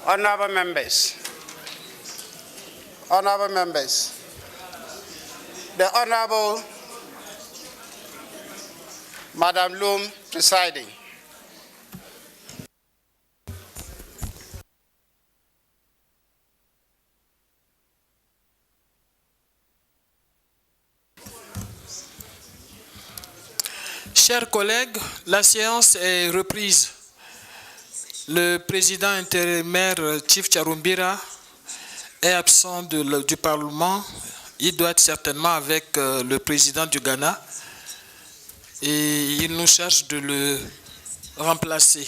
Honorable members, the Honorable Madam Loom presiding. Chers collègues, la séance est reprise. Le président intérimaire Chief Charumbira est absent du Parlement. Il doit être certainement avec le président du Ghana et il nous charge de le remplacer.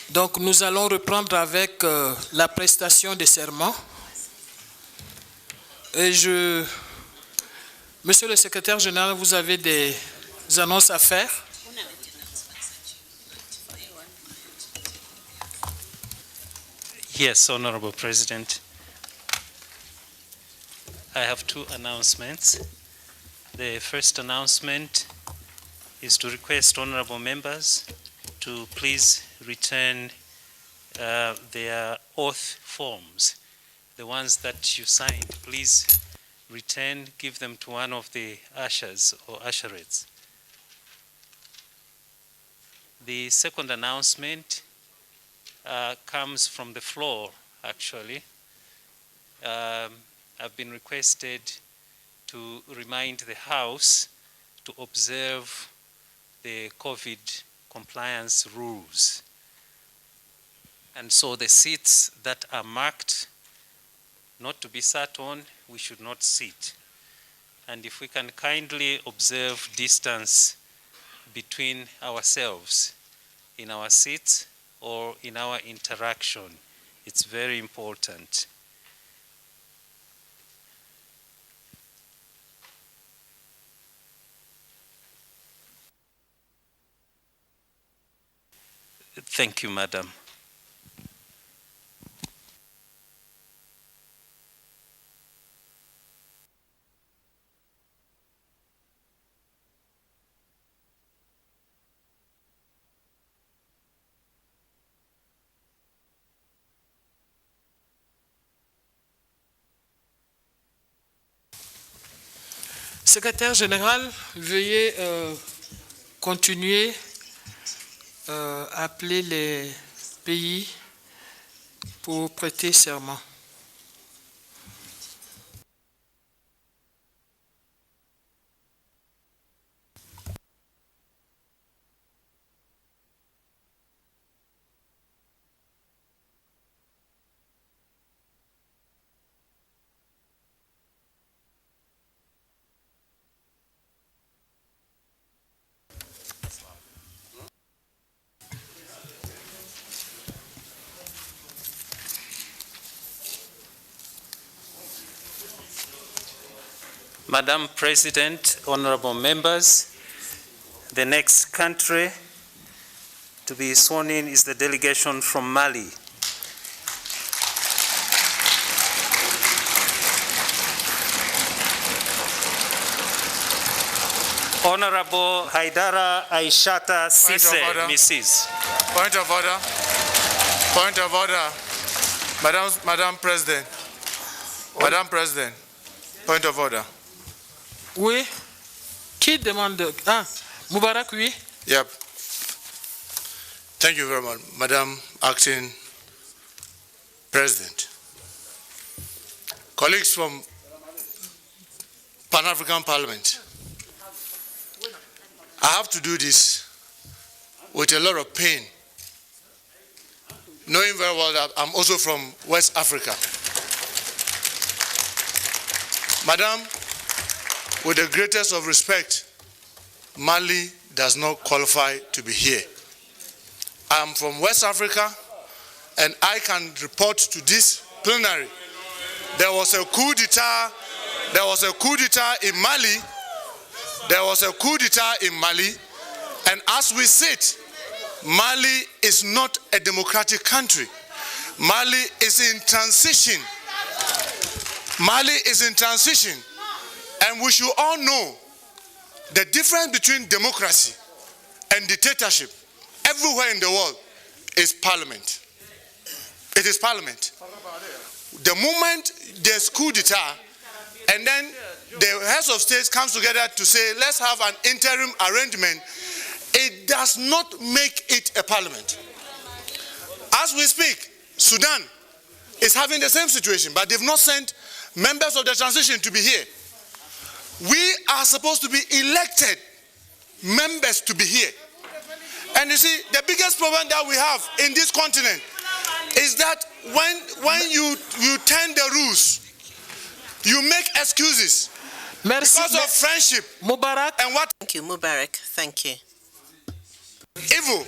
Donc nous allons reprendre avec la prestation des serments. Et Monsieur le secrétaire général, vous avez des annonces à faire? Yes, Honorable President. I have two announcements. The first announcement is to request honorable members to please return their oath forms. The ones that you signed, please return, give them to one of the ushers or usherettes. The second announcement comes from the floor, actually. I've been requested to remind the House to observe the COVID compliance rules. And so the seats that are marked not to be sat on, we should not sit. And if we can kindly observe distance between ourselves in our seats or in our interaction, it's very important. Thank you, Madam. Secrétaire général, veuillez continuer à appeler les pays pour prêter serment. Madam President, honorable members, the next country to be sworn in is the delegation from Mali. Honorable Haidara Aishata Sise, Mrs. Point of order. Point of order. Madam President. Madam President. Point of order. Oui. Qui demande? Ah, Moubarak, oui. Yep. Thank you very much, Madam Acting President. Colleagues from Pan-African Parliament, I have to do this with a lot of pain, knowing very well that I'm also from West Africa. Madam, with the greatest of respect, Mali does not qualify to be here. I'm from West Africa, and I can report to this plenary. There was a coup d'etat. There was a coup d'etat in Mali. There was a coup d'etat in Mali, and as we sit, Mali is not a democratic country. Mali is in transition. Mali is in transition. And we should all know the difference between democracy and dictatorship everywhere in the world is parliament. It is parliament. The moment there's coup d'etat, and then the heads of states comes together to say, let's have an interim arrangement, it does not make it a parliament. As we speak, Sudan is having the same situation, but they've not sent members of the transition to be here. We are supposed to be elected members to be here. And you see, the biggest problem that we have in this continent is that when you turn the rules, you make excuses because of friendship. Mubarak. And what? Thank you, Mubarak. Thank you. Evil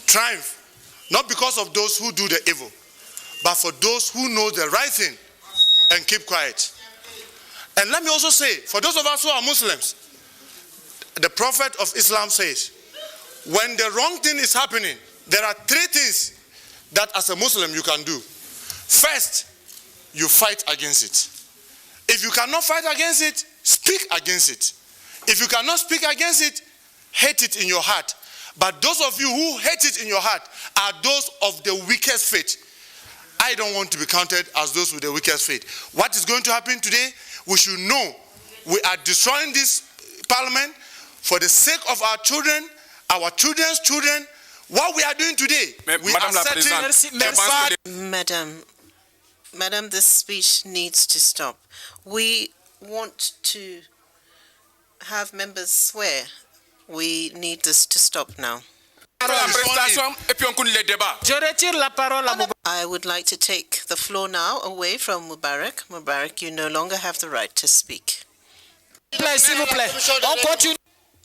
triumph, not because of those who do the evil, but for those who know the right thing and keep quiet. And let me also say, for those of us who are Muslims, the Prophet of Islam says, when the wrong thing is happening, there are three things that as a Muslim you can do. First, you fight against it. If you cannot fight against it, speak against it. If you cannot speak against it, hate it in your heart. But those of you who hate it in your heart are those of the weakest faith. I don't want to be counted as those with the weakest faith. What is going to happen today? We should know we are destroying this parliament for the sake of our children, our children's children. What we are doing today, we are setting the bad. Madam, this speech needs to stop. We want to have members swear. We need this to stop now. I would like to take the floor now away from Mubarak. Mubarak, you no longer have the right to speak.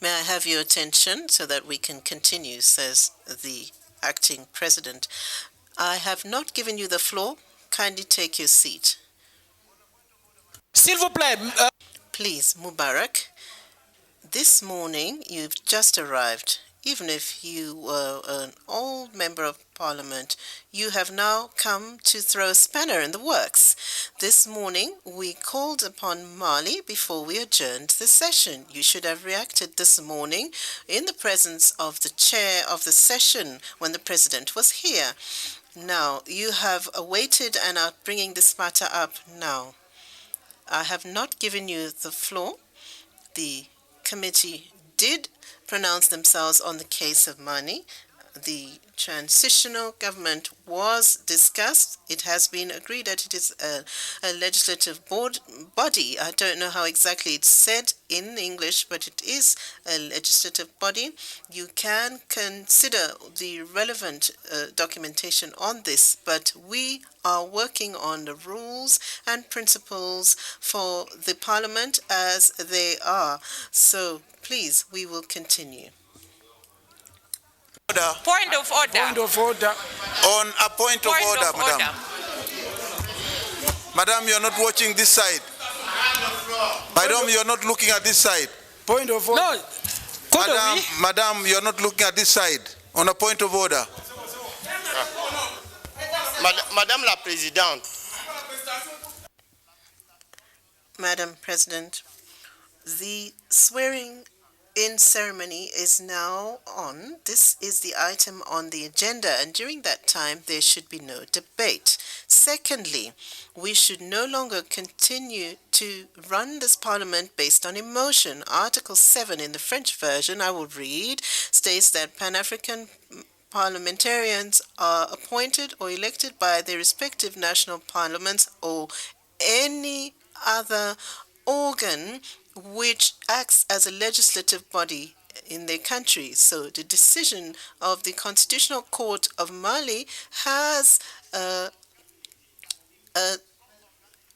May I have your attention so that we can continue, says the acting president. I have not given you the floor. Kindly take your seat. Please, Mubarak, this morning you've just arrived. Even if you were an old member of parliament, you have now come to throw a spanner in the works. This morning, we called upon Mali before we adjourned the session. You should have reacted this morning in the presence of the chair of the session when the president was here. Now, you have awaited and are bringing this matter up now. I have not given you the floor. The committee did pronounce themselves on the case of Mali. The transitional government was discussed. It has been agreed that it is a legislative body. I don't know how exactly it's said in English, but it is a legislative body. You can consider the relevant documentation on this, but we are working on the rules and principles for the parliament as they are. So please, we will continue. Point of order. Point of order. On a point of order, madam. Madam, you're not watching this side. Madam, you're not looking at this side. Point of order. No. Madam, you're not looking at this side. On a point of order. Madame la Présidente. Madam President, the swearing-in ceremony is now on. This is the item on the agenda, and during that time, there should be no debate. Secondly, we should no longer continue to run this parliament based on emotion. Article 7 in the French version, I will read, states that Pan-African parliamentarians are appointed or elected by their respective national parliaments or any other organ which acts as a legislative body in their country. So the decision of the Constitutional Court of Mali has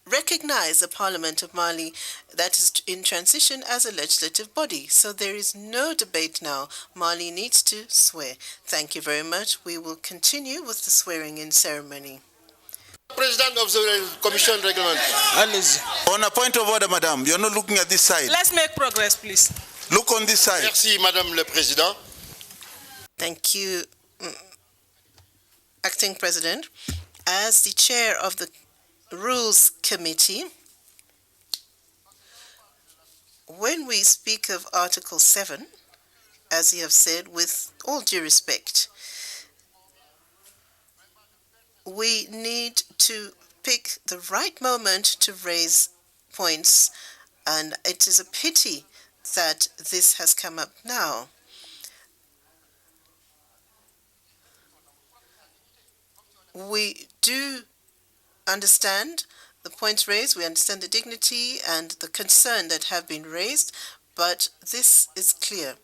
recognized the Parliament of Mali that is in transition as a legislative body. So there is no debate now. Mali needs to swear. Thank you very much. We will continue with the swearing-in ceremony. President of the Commission Reglement. On a point of order, madam, you're not looking at this side. Let's make progress, please. Look on this side. Merci, Madame le Président. Thank you, Acting President. As the chair of the Rules Committee, when we speak of Article 7, as you have said, with all due respect, we need to pick the right moment to raise points, and it is a pity that this has come up now. We do understand the points raised, we understand the dignity and the concern that have been raised, but this is clear.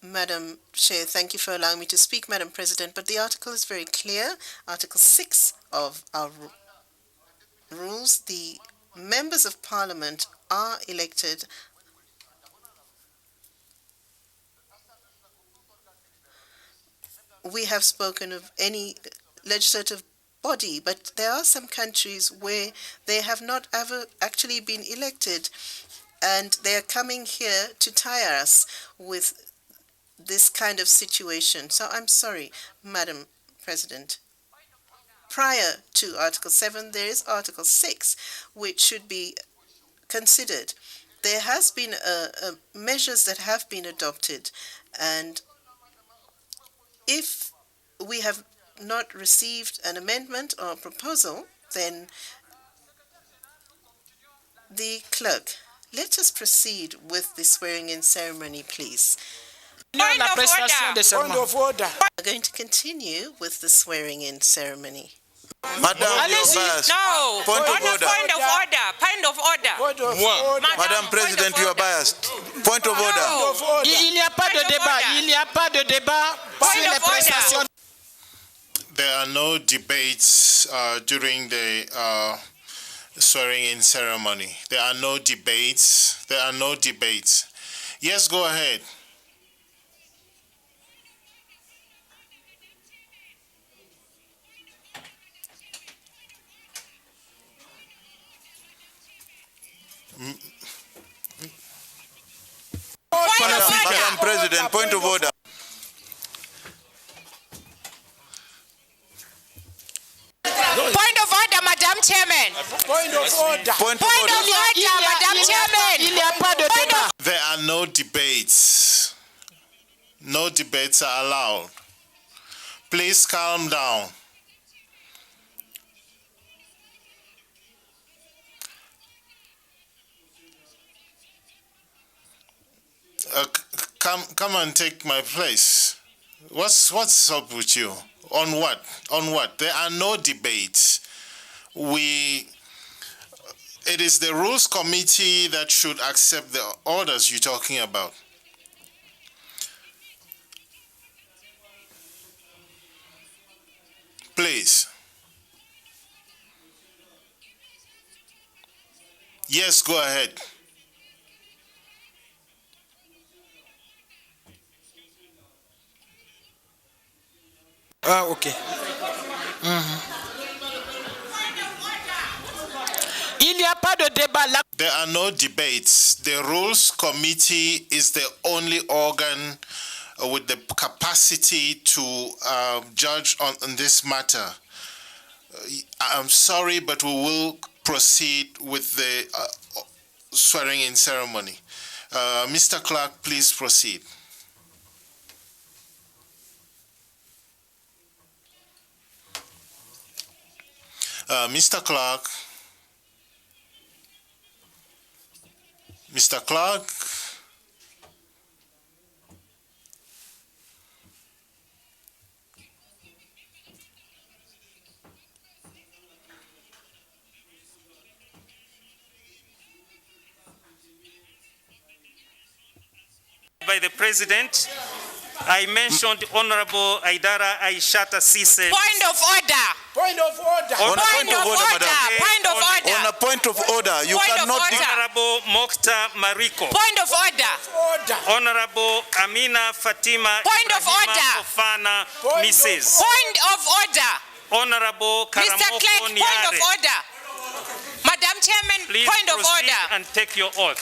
Madam Chair, thank you for allowing me to speak, Madam President, but the article is very clear. Article 6 of our rules, the members of Parliament are elected we have spoken of any legislative body, but there are some countries where they have not ever actually been elected, and they are coming here to tire us with this kind of situation. So I'm sorry, Madam President. Prior to Article 7, there is Article 6, which should be considered. There has been measures that have been adopted, and if we have not received an amendment or a proposal, then the clerk, let us proceed with the swearing-in ceremony, please. Point of order. We're going to continue with the swearing-in ceremony. Madam, you're biased. No. Point of order. Point of order. Point of order. Point of order. Madam President, you are biased. Point of order. Il n'y a pas de débat. Il n'y a pas de débat sur les prestations. There are no debates during the swearing-in ceremony. There are no debates. There are no debates. Yes, go ahead. Madam President, point of order. Point of order, Madam Chairman. Point of order. Point of Point of order. order, Madam Chairman. Il n'y a pas de débat. There are no debates. No debates are allowed. Please calm down. Come and take my place. What's up with you? On what? On what? There are no debates. It is the Rules Committee that should accept the orders you're talking about. Please. Yes, go ahead. Ok. Il n'y a pas de débat. There are no debates. The Rules Committee is the only organ with the capacity to judge on this matter. I'm sorry, but we will proceed with the swearing-in ceremony. Mr. Clark, please proceed. Mr. Clark. Mr. Clark. By the President, I mentioned Honorable Aidara Aishata Sise. Point of order. Point of order. On a point of order, madam. Point of order. On a point of order, you Point of cannot. order. Honorable Mokhtar Mariko. Point of order. Order. Honorable Amina Fatima Point of Ibrahima order. Fofana, Point Mrs. Point of order. Honorable Mr. Karamoko Clerk, point of Niare. order. Madam Chairman, Please point of proceed order. and take your oath.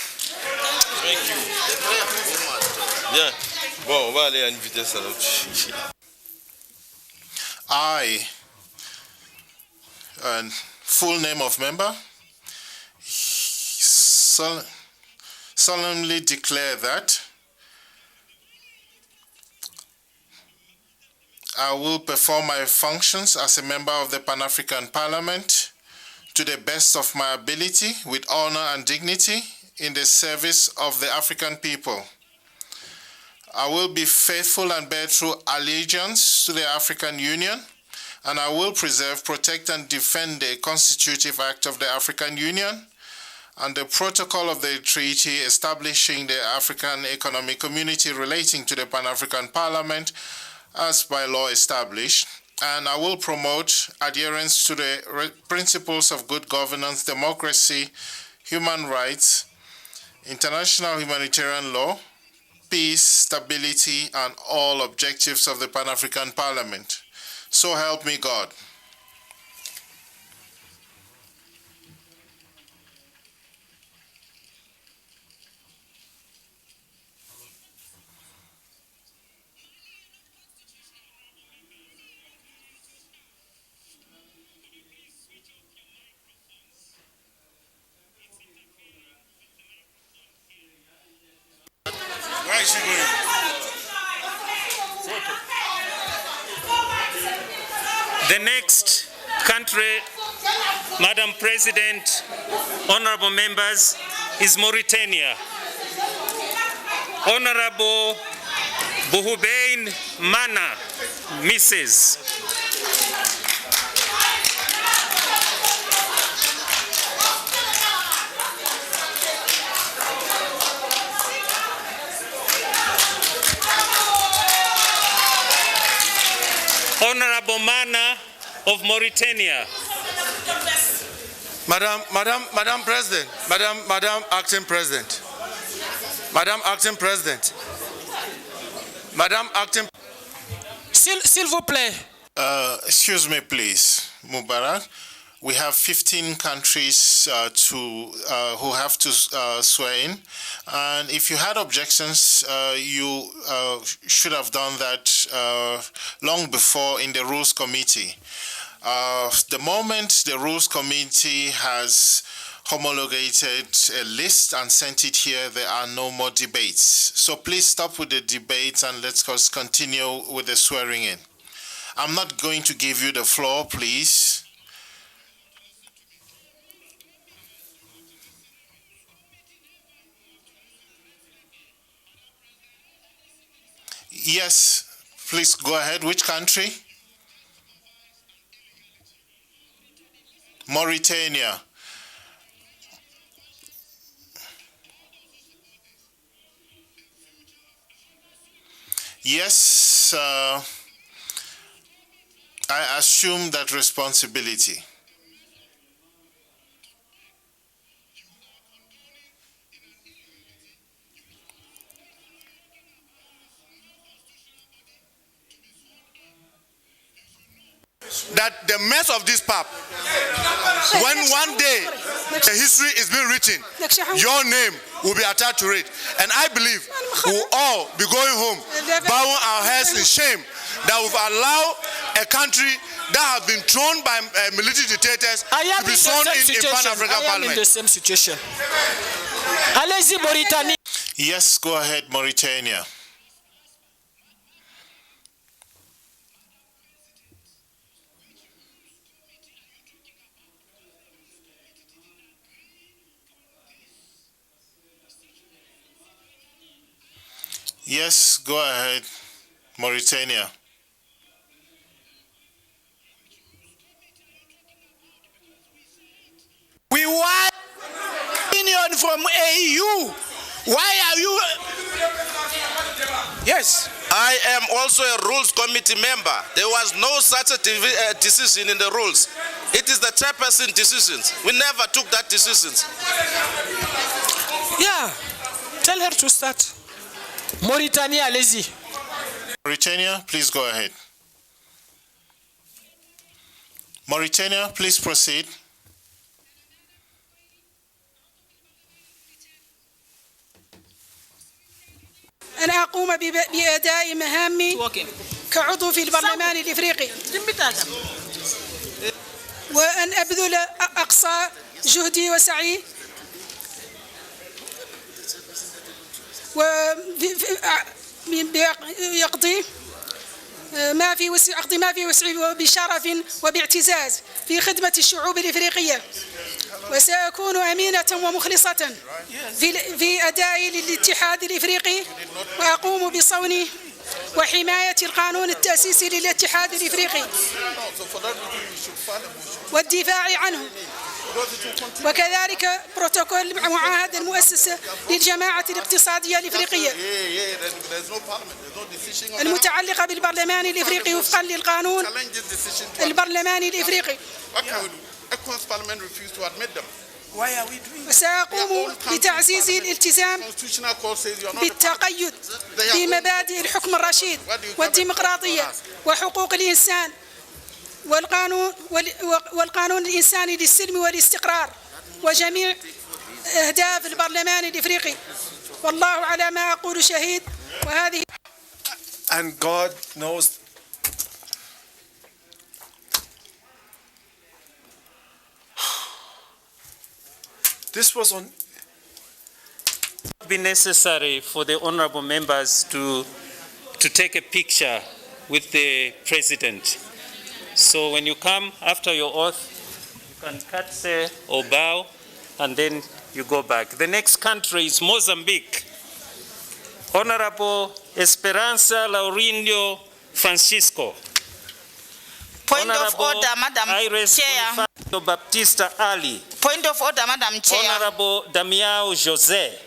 Bien. Bon, on va aller à une vitesse à l'autre. I, full name of member, solemnly declare that I will perform my functions as a member of the Pan-African Parliament to the best of my ability with honor and dignity in the service of the African people. I will be faithful and bear true allegiance to the African Union, and I will preserve, protect, and defend the Constitutive Act of the African Union and the protocol of the treaty establishing the African Economic Community relating to the Pan-African Parliament as by law established, and I will promote adherence to the principles of good governance, democracy, human rights, international humanitarian law, peace, stability, and all objectives of the Pan-African Parliament. So help me God. Where is she going? The next country, Madam President, honorable members, is Mauritania. Honorable Buhubein Mana, Mrs. Honorable Mana of Mauritania. Madam President, Madam Acting President, Madam Acting President, Madam Acting. S'il vous plaît. Excuse me, please, Mubarak. We have 15 countries who have to swear in, and if you had objections, you should have done that long before in the Rules Committee. The moment the Rules Committee has homologated a list and sent it here, there are no more debates. So please stop with the debates and let's continue with the swearing in. I'm not going to give you the floor, please. Yes, please go ahead. Which country? Mauritania. Yes, I assume that responsibility. That the mess of this pub, when one day the history is being written, your name will be attached to it. And I believe we'll all be going home, bowing our heads in shame that we've allowed a country that has been thrown by military dictators to be thrown in Pan-African Parliament. I am in the same situation. Allez-y, Mauritanie. Yes, go ahead, Mauritania. Yes, go ahead, Mauritania. We want opinion from AU. Why are you? Yes. I am also a Rules Committee member. There was no such a decision in the rules. It is the chairperson decisions. We never took that decisions. Yeah, tell her to start. Mauritania, allez-y. Mauritania, please go ahead. Mauritania, please proceed. أنا أقوم بأداء مهامي كعضو في البرلمان الإفريقي وأن أبذل أقصى جهدي وسعي ويقضي أقضي ما في وسعي بشرف وباعتزاز في خدمة الشعوب الإفريقية، وسأكون أمينة ومخلصة في أدائي للاتحاد الإفريقي، وأقوم بصون وحماية القانون التأسيسي للاتحاد الإفريقي والدفاع عنه، وكذلك بروتوكول معاهدة المؤسسة للجماعة الاقتصادية الإفريقية المتعلقة بالبرلمان الإفريقي وفقا للقانون البرلماني الإفريقي. وسأقوم بتعزيز الالتزام بالتقيد بمبادئ الحكم الرشيد والديمقراطية وحقوق الإنسان والقانون الإنساني للسلم والاستقرار وجميع أهداف البرلمان الإفريقي، والله على ما أقول شهيد. وهذه And God knows. This was on. It would be necessary for the honorable members to take a picture with the president. So when you come after your oath, you can curtsy or bow, and then you go back. The next country is Mozambique. Honorable Esperanza Laurindo Francisco. Point Honorable of order, Madam Iris Chair. Baptista Ali. Point of order, Madam Chair. Honorable Damiao Jose.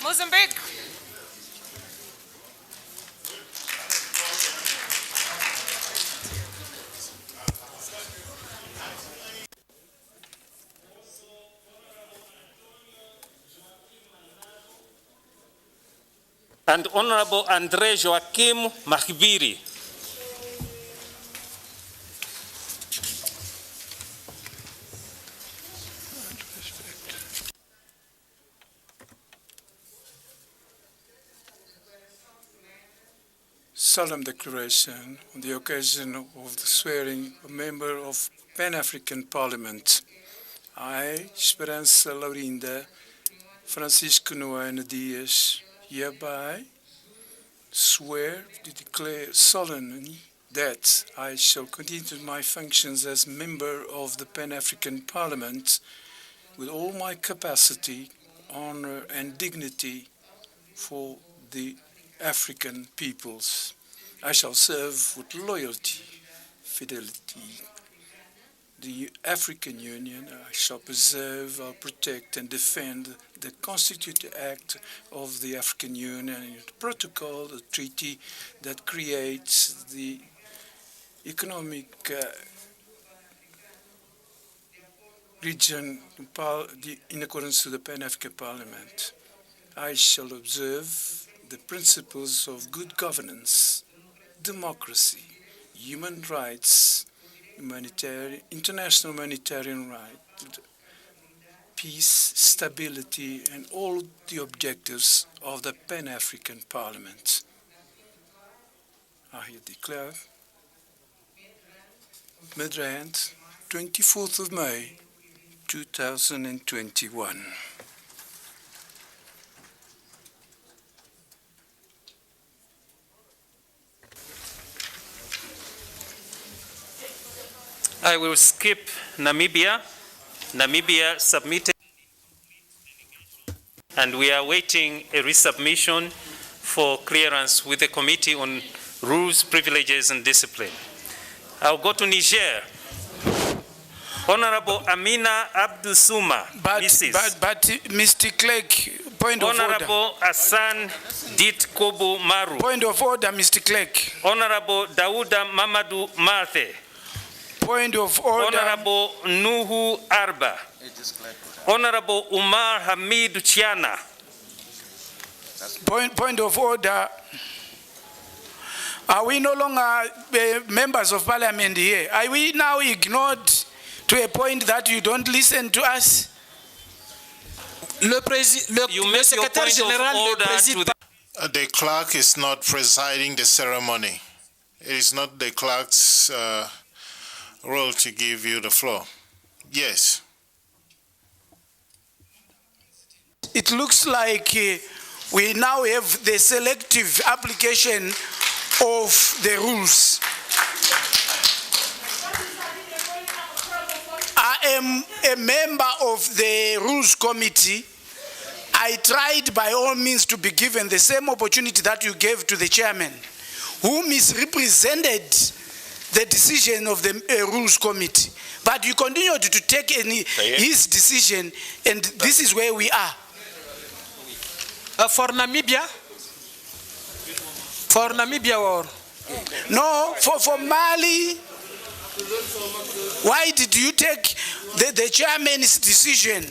Mozambique. And Honorable Andre Joachim Mahibiri. Solemn declaration on the occasion of the swearing a member of Pan-African Parliament. I, Esperanza Laurinda Francisco Noana Dias, hereby swear to declare solemnly that I shall continue my functions as member of the Pan-African Parliament with all my capacity, honor and dignity for the African peoples. I shall serve with loyalty, fidelity, the African Union. I shall preserve, I'll protect and defend the Constitutive Act of the African Union and the protocol, the treaty that creates the economic region in accordance to the Pan-African Parliament. I shall observe the principles of good governance, democracy, human rights, international humanitarian rights, peace, stability, and all the objectives of the Pan-African Parliament. I declare, Midrand, 24th of May, 2021. I will skip Namibia. Namibia submitted, and we are waiting a resubmission for clearance with the Committee on Rules, Privileges and Discipline. I'll go to Niger. Honorable Amina Abdusuma, Mrs. But Mr. Clerk, point of order. Honorable Hassan Dit Kobu Maru. Point of order, Mr. Clerk. Honorable Dauda Mamadou Mathe. Point of order. Honorable Nuhu Arba. Honorable Umar Hamid Chiana. Point of order. Are we no longer members of parliament here? Are we now ignored to a point that you don't listen to us? Le secrétaire général ne préside pas. The clerk is not presiding the ceremony. It is not the clerk's role to give you the floor. Yes. it looks like we now have the selective application of the rules. I am a member of the Rules Committee. I tried by all means to be given the same opportunity that you gave to the chairman, who misrepresented the decision of the Rules Committee. But you continued to take his decision, and this is where we are. For Namibia? For Namibia or? No, for Mali. Why did you take the chairman's decision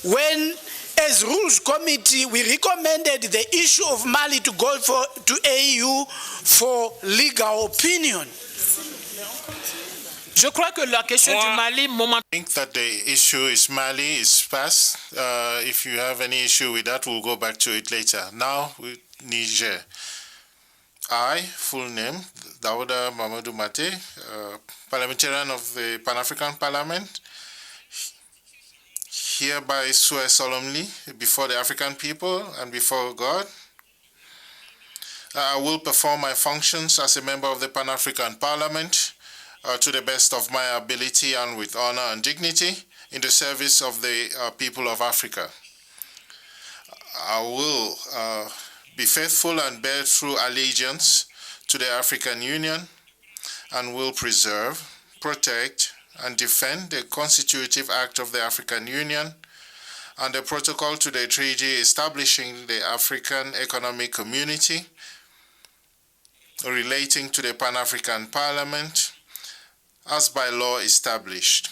when, as Rules Committee, we recommended the issue of Mali to go to AU for legal opinion? Je crois que la question du Mali, I think that the issue is Mali is past. If you have any issue with that, we'll go back to it later. Now, with Niger. I, full name, Daouda Mamadou Mate, parliamentarian of the Pan-African Parliament, hereby swear solemnly before the African people and before God, I will perform my functions as a member of the Pan-African Parliament to the best of my ability and with honor and dignity in the service of the people of Africa. I will be faithful and bear true allegiance to the African Union and will preserve, protect, and defend the Constitutive Act of the African Union and the protocol to the treaty establishing the African Economic Community relating to the Pan-African Parliament as by law established.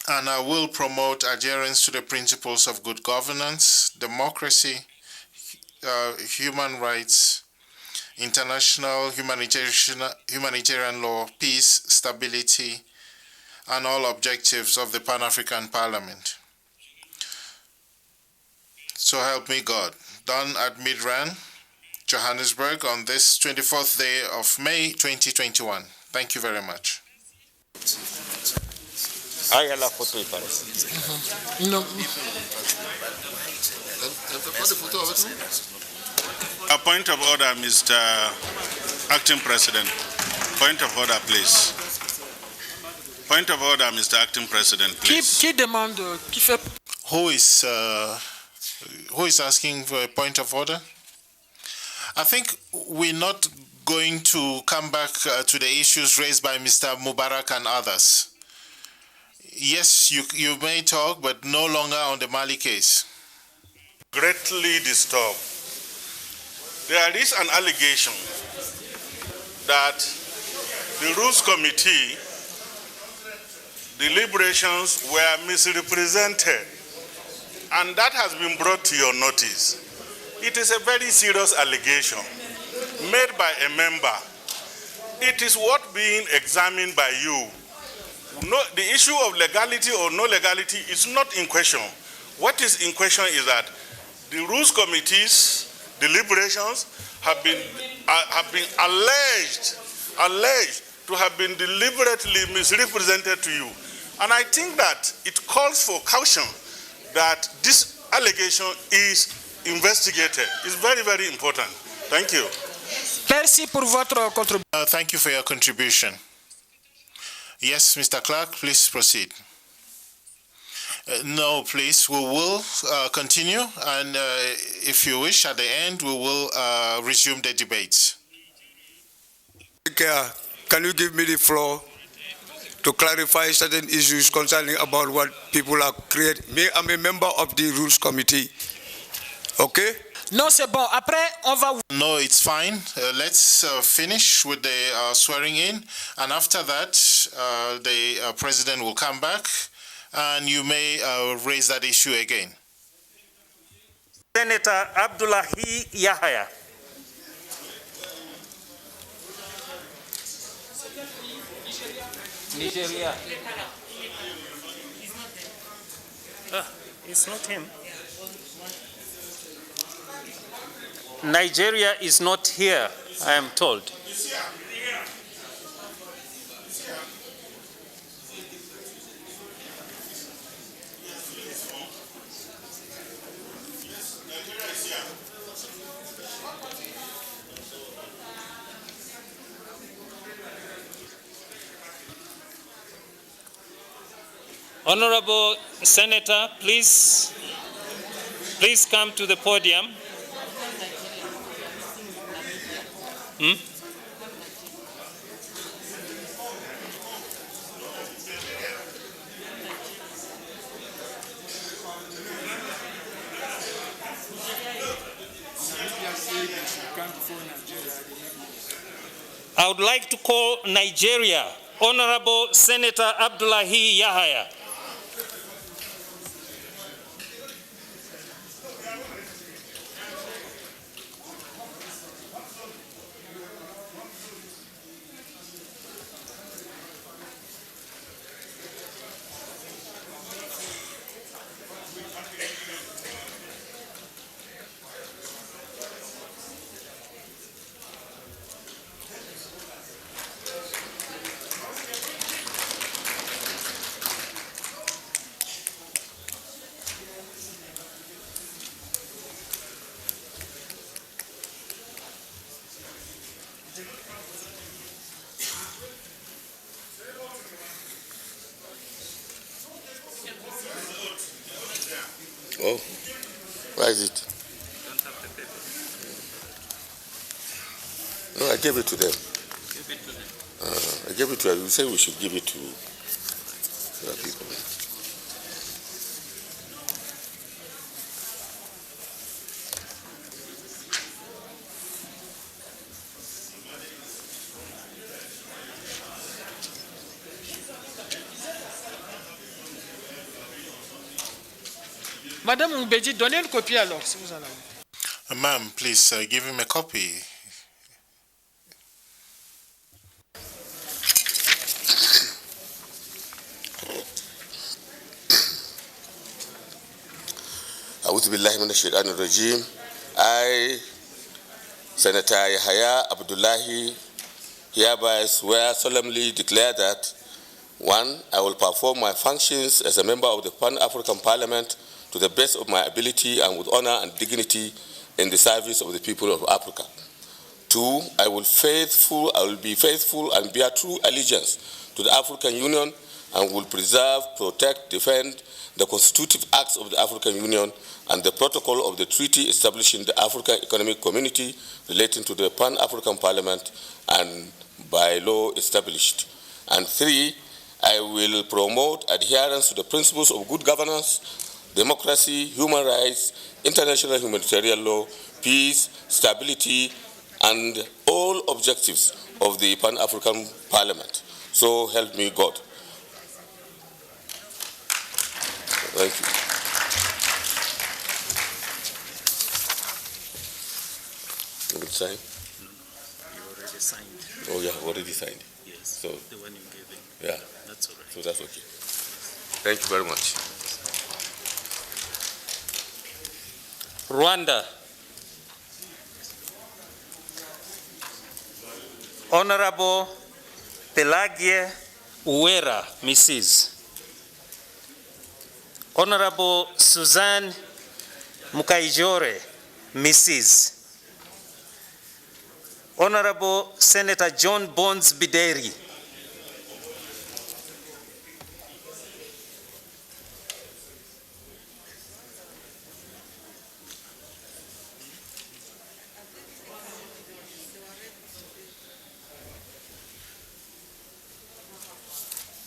And I will promote adherence to the principles of good governance, democracy, human rights, international humanitarian law, peace, stability, and all objectives of the Pan-African Parliament. So help me God. Done at Midrand, Johannesburg, on this 24th day of May 2021. Thank you very much. No. A point of order, Mr. Acting President. Point of order, please. Point of order, Mr. Acting President, please. Qui demande, qui fait? Who is asking for a point of order? I think we're not going to come back to the issues raised by Mr. Mubarak and others. Yes, you may talk, but no longer on the Mali case. Greatly disturbed. There is an allegation that the Rules Committee deliberations were misrepresented, and that has been brought to your notice. It is a very serious allegation made by a member. It is what being examined by you. No, the issue of legality or no legality is not in question. What is in question is that the Rules Committee's deliberations have been alleged to have been deliberately misrepresented to you. And I think that it calls for caution that this allegation is investigated. It's very, very important. Thank you. Merci pour votre contribution. Thank you for your contribution. Yes, Mr. Clark, please proceed. No, please, we will continue, and if you wish, at the end, we will resume the debates. Can you give me the floor to clarify certain issues concerning about what people are creating? Me, I'm a member of the Rules Committee. Okay? Non, c'est bon. Après, on va... No, it's fine. Let's finish with the swearing in, and after that, the president will come back, and you may raise that issue again. Senator Abdullahi Yahya. Nigeria. It's not him. Nigeria is not here, I am told. Honorable Senator, please come to the podium. I would like to call Nigeria, Honorable Senator Abdullahi Yahaya. Oh, where is it? No, I gave it to them. Give it to them. I gave it to them. You say we should give it to the people. Madame Mbedi, donnez une copie alors, si vous en avez. Ma'am, please give him a copy. أعوذ بالله من الشيطان الرجيم. I, Senator Yahaya Abdullahi, hereby swear solemnly declare that 1. I will perform my functions as a member of the Pan-African Parliament to the best of my ability and with honor and dignity in the service of the people of Africa. 2. I will be faithful and bear true allegiance to the African Union and will preserve, protect, defend the constitutive acts of the African Union and the protocol of the treaty establishing the African Economic Community relating to the Pan-African Parliament and by law established. And 3. I will promote adherence to the principles of good governance, democracy, human rights, international humanitarian law, peace, stability, and all objectives of the Pan-African Parliament. So help me God. Thank you. You will sign? No, you already signed. Oh yeah, already signed. Yes, so, the one you gave in. Yeah. That's all right. So that's okay. Thank you very much. Rwanda. Honorable Pelagie Uwera, Mrs. Honorable Suzanne Mukaijore, Mrs. Honorable Senator John Bones Bideri.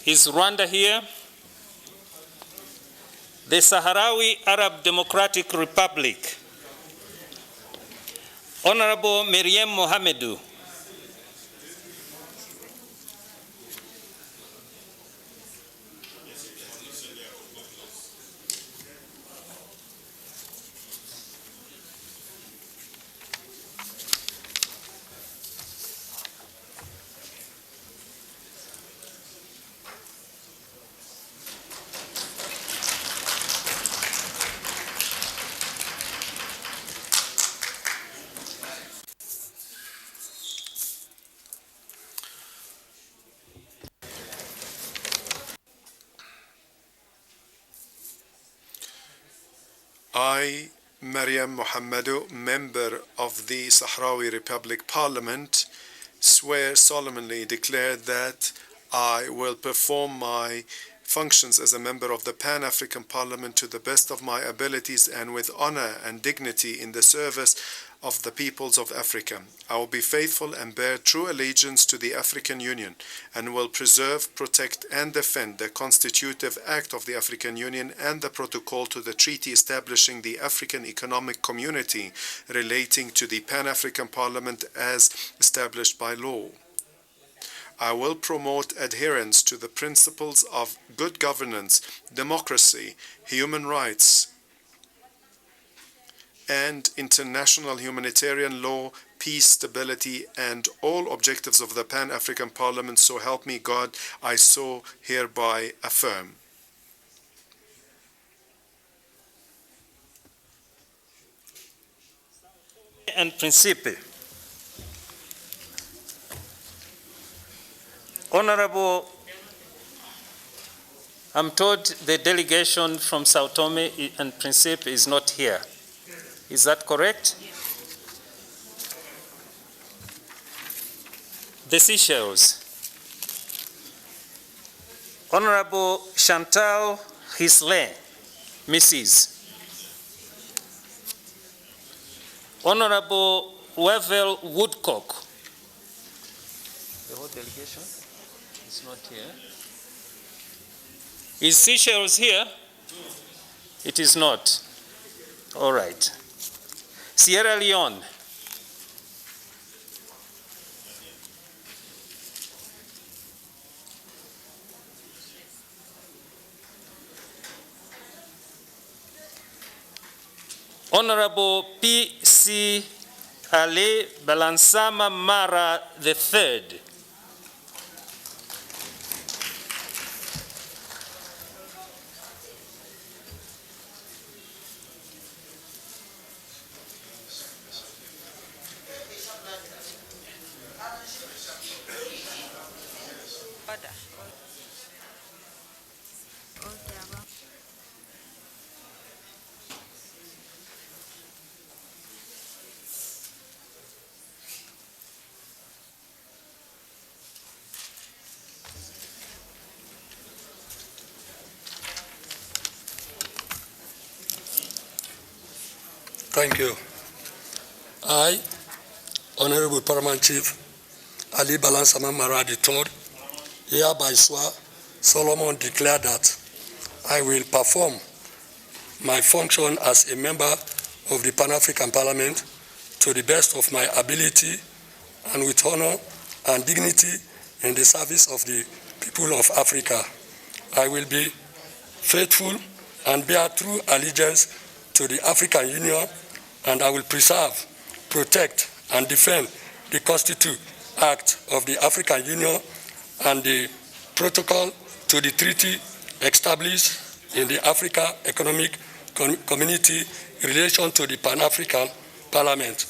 Is Rwanda here? The Saharawi Arab Democratic Republic. Honorable Miriam Mohamedou. I, Mariam Mohamedou, member of the Sahrawi Republic Parliament, swear solemnly declare that I will perform my functions as a member of the Pan-African Parliament to the best of my abilities and with honor and dignity in the service of the peoples of Africa. I will be faithful and bear true allegiance to the African Union and will preserve, protect and defend the Constitutive Act of the African Union and the Protocol to the Treaty establishing the African Economic Community relating to the Pan-African Parliament as established by law. I will promote adherence to the principles of good governance, democracy, human rights, and international humanitarian law, peace, stability, and all objectives of the Pan-African Parliament, so help me God, I so hereby affirm. And Principe. Honorable, I'm told the delegation from Sao Tome and Principe is not here. Is that correct? The Seychelles. Honorable Chantal Hisley, Mrs. Honorable Wevell Woodcock. The whole delegation is not here. Is Seychelles here? It is not. All right. Sierra Leone. Honorable P.C. Ale Balansama Mara III. Thank you. I, Honorable Paramount Chief Ali Balansama Mara III, hereby swear Solomon declare that I will perform my function as a member of the Pan-African Parliament to the best of my ability and with honor and dignity in the service of the people of Africa. I will be faithful and bear true allegiance to the African Union, and I will preserve, protect, and defend the Constitutive Act of the African Union and the Protocol to the Treaty established in the Africa Economic Community in relation to the Pan-African Parliament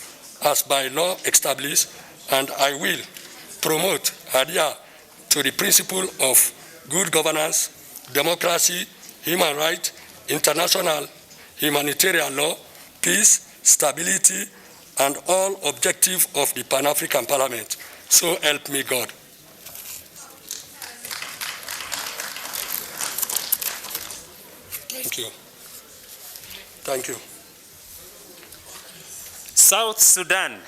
as by law established, and I will promote, adhere to the principle of good governance, democracy, human rights, international humanitarian law, peace, stability, and all objectives of the Pan-African Parliament. So help me God. Thank you. Thank you. South Sudan.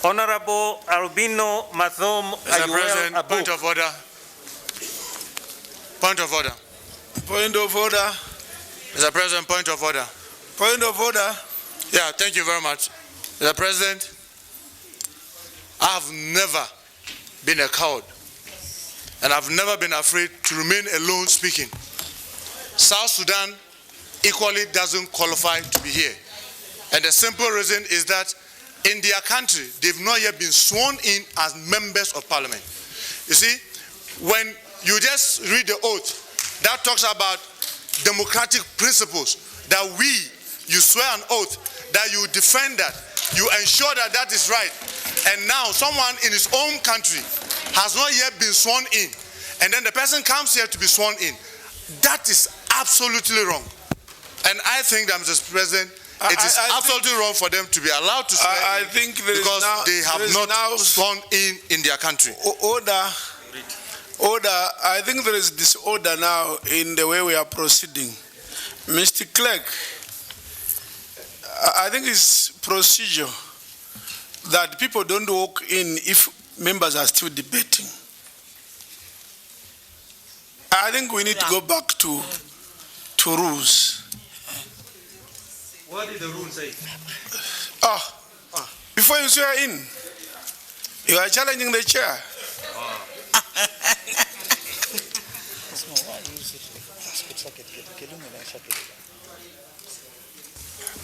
Honorable Albino Mathom Mr. President, Abu. point of order. Point of order. Point of order. Mr. President, point of order. Point of order. Yeah, thank you very much. Mr. President, I have never been a coward, and I've never been afraid to remain alone speaking. South Sudan equally doesn't qualify to be here. And the simple reason is that in their country, they've not yet been sworn in as members of parliament. You see, when you just read the oath that talks about democratic principles, that you swear an oath, that you defend that, you ensure that that is right. And now someone in his own country has not yet been sworn in, and then the person comes here to be sworn in. That is absolutely wrong. And I think that, Mr. President, it is absolutely wrong for them to be allowed to swear I think because they have not sworn in their country. Order. Order, I think there is disorder now in the way we are proceeding. Mr. Clerk, I think it's procedure that people don't walk in if members are still debating. I think we need to go back to rules. What did the rule say? Before you swear in, you are challenging the chair.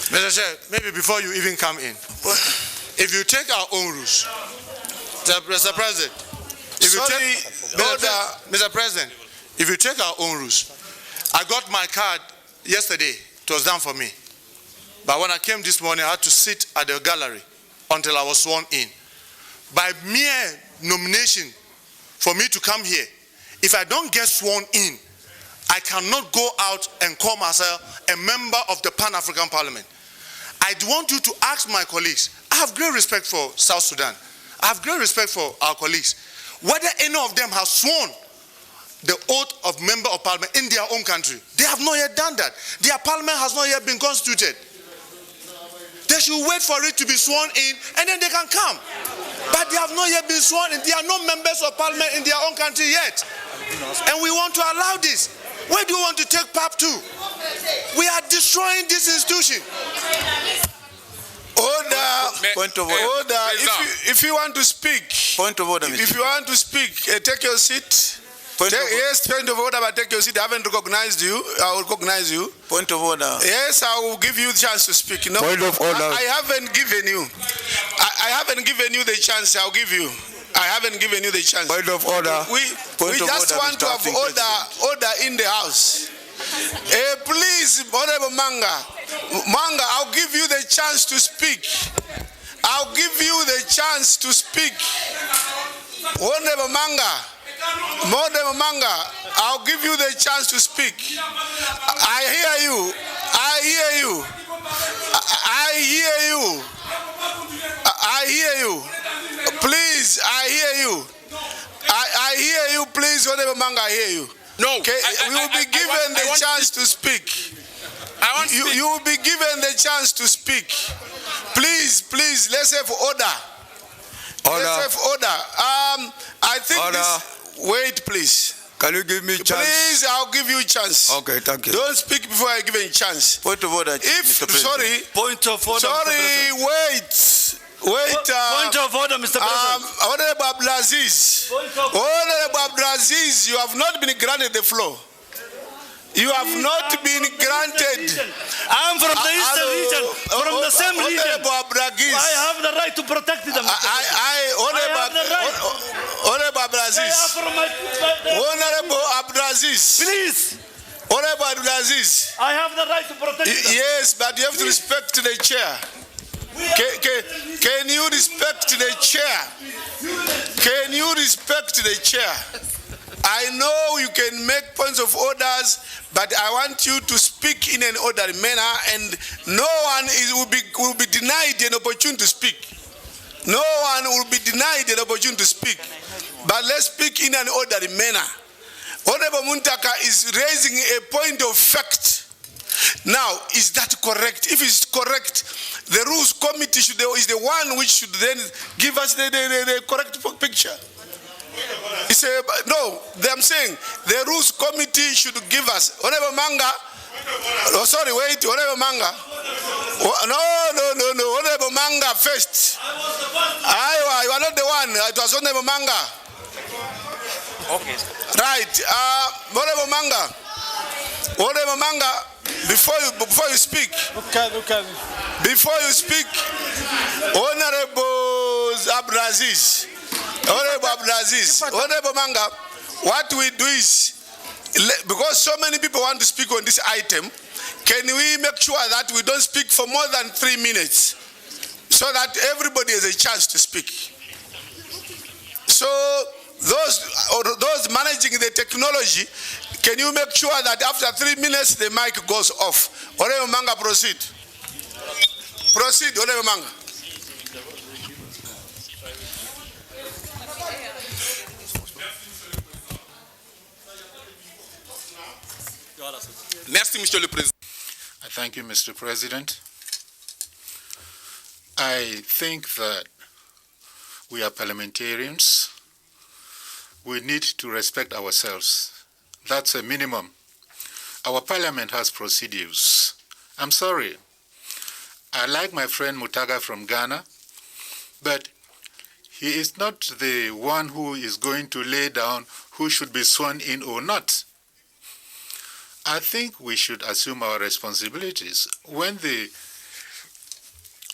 Mr. Chair, maybe before you even come in, if you take our own rules, Mr. President, Mr. President, if you take our own rules, I got my card yesterday, it was done for me. But when I came this morning, I had to sit at the gallery until I was sworn in. By mere nomination for me to come here, if I don't get sworn in, I cannot go out and call myself a member of the Pan-African Parliament. I want you to ask my colleagues. I have great respect for South Sudan. I have great respect for our colleagues. Whether any of them have sworn the oath of member of parliament in their own country, they have not yet done that. Their parliament has not yet been constituted. They should wait for it to be sworn in and then they can come. But they have not yet been sworn in. They are not members of parliament in their own country yet. And we want to allow this. Where do you want to take PAP to? We are destroying this institution. Order. Point of order. Order. If you want to speak. Point of order, Mr. If you want to speak, take your seat. Yes, point of order, but take your seat. I haven't recognized you. I will recognize you. Point of order. Yes, I will give you the chance to speak. No, point of order. I haven't given you. I haven't given you the chance. I'll give you. I haven't given you the chance. Point of order. We just want to have order in the house. Please, Honorable Manga, I'll give you the chance to speak. I'll give you the chance to speak. Honorable Manga, I'll give you the chance to speak. I hear you. I hear you. I hear you. I hear you. Please, I hear you. I hear you. Please, whatever Manga, I hear you. No. Okay, we will be given the chance to speak. You will be given the chance to speak. Please, let's have order. Let's have order. I think wait, please. Can you give me a chance? Please, I'll give you a chance. Okay, thank you. Don't speak before I give you a chance. Point of order, Mr. President. Sorry. Point of order, sorry, wait. Point of order, Mr. President. Honorable Abdulaziz. Honorable Abdulaziz, you have not been granted the floor. You have not been granted. I'm from the eastern region, from the same region. I have the right to protect them. Honorable Abdulaziz. Honorable Abdulaziz. Please. Honorable Abdulaziz. I have the right to protect them. Yes, but you have to respect the chair. Can you respect the chair? Can you respect the chair? I know you can make points of orders, but I want you to speak in an orderly manner, and no one will be denied an opportunity to speak. No one will be denied an opportunity to speak. But let's speak in an orderly manner. Honorable Muntaka is raising a point of fact. Now, is that correct? If it's correct, the Rules Committee is the one which should then give us the correct picture. No, I'm saying the Rules Committee should give us. Honorable Manga. Oh, sorry, wait. Honorable Manga. No. Honorable Manga first. You are not the one. It was Honorable Manga. Okay. Right. Honorable Manga. Honorable Manga. Before you speak. Okay. Before you speak, Honorable Abdulaziz. Honorable Abdulaziz, Honorable Manga, what we do is, because so many people want to speak on this item, can we make sure that we don't speak for more than 3 minutes so that everybody has a chance to speak? So those managing the technology, can you make sure that after 3 minutes the mic goes off? Honorable Manga, proceed. Proceed, Honorable Manga. Merci, Monsieur le Président. Thank you, Mr. President. I think that we are parliamentarians. We need to respect ourselves. That's a minimum. Our parliament has procedures. I'm sorry. I like my friend Mutaga from Ghana, but he is not the one who is going to lay down who should be sworn in or not. I think we should assume our responsibilities. When the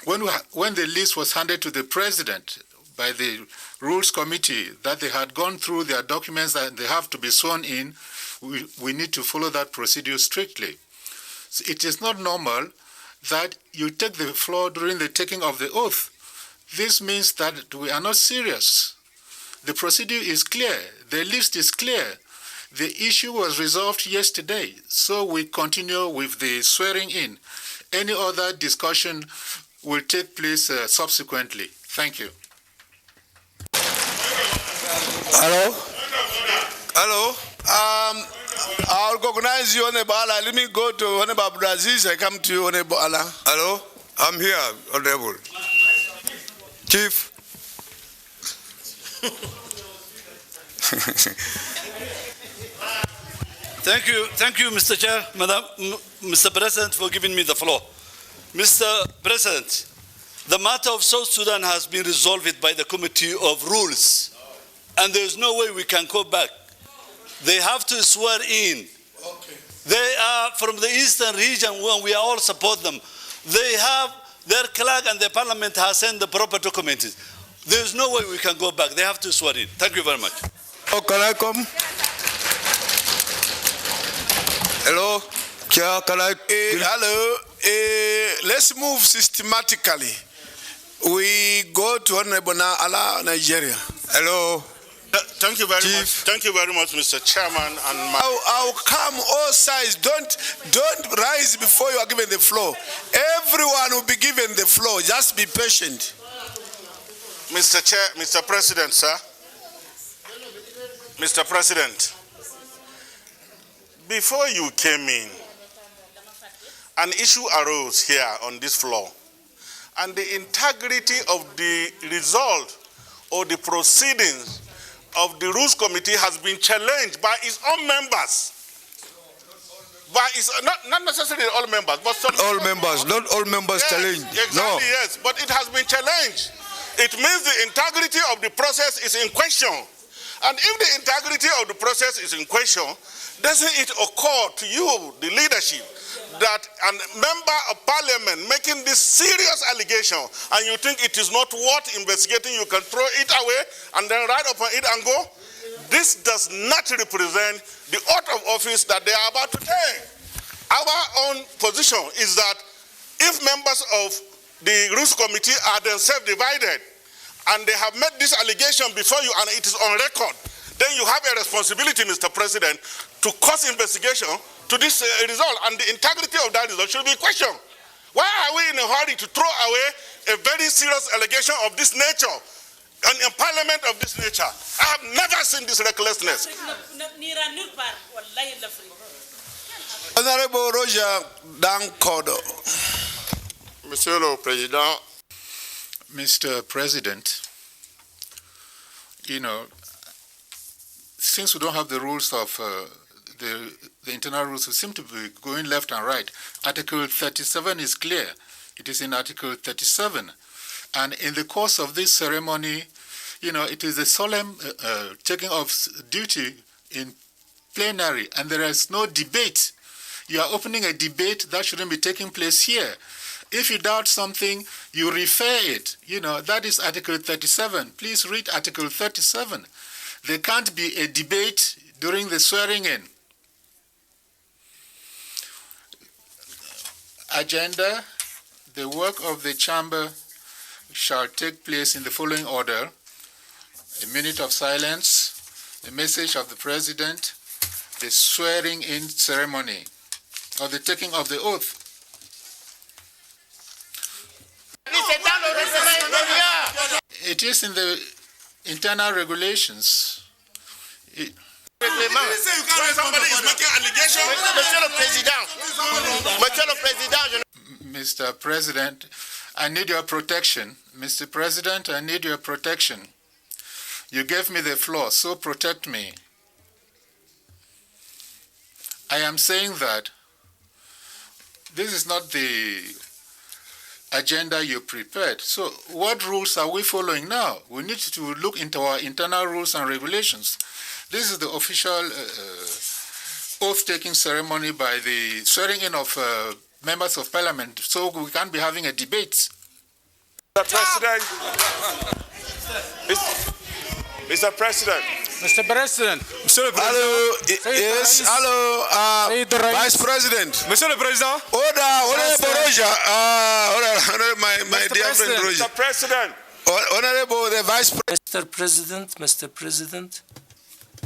list was handed to the president by the Rules Committee, that they had gone through their documents that they have to be sworn in, we need to follow that procedure strictly. So it is not normal that you take the floor during the taking of the oath. This means that we are not serious. The procedure is clear. The list is clear. The issue was resolved yesterday, so we continue with the swearing in. Any other discussion will take place subsequently. Thank you. Hello? Hello? I'll recognize you, Honorable Allah. Let me go to Honorable Brazil. I come to you, Honorable Allah. Hello? I'm here, Honorable. Chief. Thank you, Mr. Chair, Mr. President, for giving me the floor. Mr. President, the matter of South Sudan has been resolved by the Committee of Rules, and there is no way we can go back. They have to swear in. Okay. They are from the eastern region, and we all support them. They have their clerk and the parliament has sent the proper documents. There is no way we can go back. They have to swear in. Thank you very much. Oh, can I come? Hello? Chair, can I? Hello. Let's move systematically. We go to Honorable Allah, Nigeria. Hello. Thank you very much. Thank you very much, Mr. Chairman. And I'll come all sides. Don't rise before you are given the floor. Everyone will be given the floor. Just be patient. Mr. President, sir. Mr. President, before you came in, an issue arose here on this floor, and the integrity of the result or the proceedings of the Rules Committee has been challenged by its own members. By its, not necessarily all members, but some. All members, not all members challenged. Exactly, no. Yes, but it has been challenged. It means the integrity of the process is in question. And if the integrity of the process is in question, doesn't it occur to you, the leadership, that a member of parliament making this serious allegation and you think it is not worth investigating, you can throw it away and then write upon it and go? This does not represent the oath of office that they are about to take. Our own position is that if members of the Rules Committee are themselves divided and they have made this allegation before you and it is on record, then you have a responsibility, Mr. President, to cause investigation to this result, and the integrity of that result should be questioned. Why are we in a hurry to throw away a very serious allegation of this nature and a parliament of this nature? I have never seen this recklessness. Honorable Roger Dankodo. Monsieur le Président. Mr. President, you know, since we don't have the rules of the internal rules, we seem to be going left and right. Article 37 is clear. It is in Article 37. And in the course of this ceremony, you know, it is a solemn taking of duty in plenary, and there is no debate. You are opening a debate that shouldn't be taking place here. If you doubt something, you refer it. You know, that is Article 37. Please read Article 37. There can't be a debate during the swearing in. Agenda, the work of the chamber shall take place in the following order: a minute of silence, the message of the president, the swearing in ceremony, or the taking of the oath. It is in the internal regulations. Somebody is making allegations. Mr. President, I need your protection. Mr. President, I need your protection. You gave me the floor, so protect me. I am saying that this is not the agenda you prepared. So what rules are we following now? We need to look into our internal rules and regulations. This is the official oath-taking ceremony by the swearing in of members of parliament, so we can't be having a debate. Mr. President. Mr. President. Mr. President. Monsieur le Président. Hello. Yes. Hello. Vice President. Monsieur le Président. Honorable Roja. My dear friend Roja. Mr. President. Honorable the Vice President. Mr. President. Mr. President.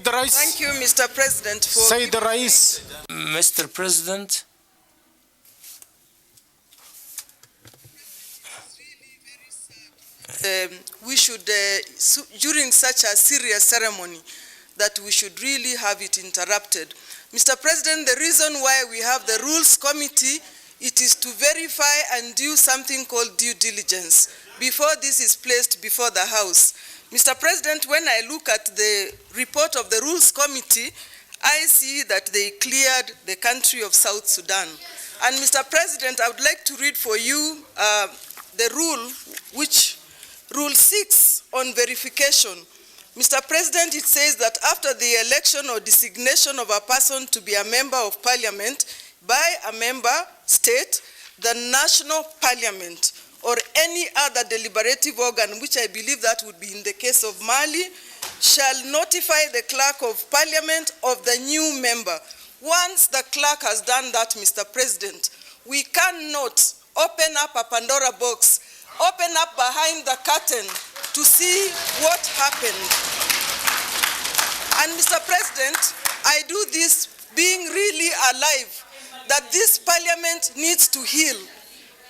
Thank you, Mr. President, for Sayyid Rais. Mr. President. We should, during such a serious ceremony, that we should really have it interrupted. Mr. President, the reason why we have the Rules Committee, it is to verify and do something called due diligence before this is placed before the House. Mr. President, when I look at the report of the Rules Committee, I see that they cleared the country of South Sudan. And Mr. President, I would like to read for you the rule, which Rule 6 on verification. Mr. President, it says that after the election or designation of a person to be a member of parliament by a member state, the national parliament or any other deliberative organ, which I believe that would be in the case of Mali, shall notify the clerk of parliament of the new member. Once the clerk has done that, Mr. President, we cannot open up a Pandora box, open up behind the curtain to see what happened. And Mr. President, I do this being really alive, that this parliament needs to heal.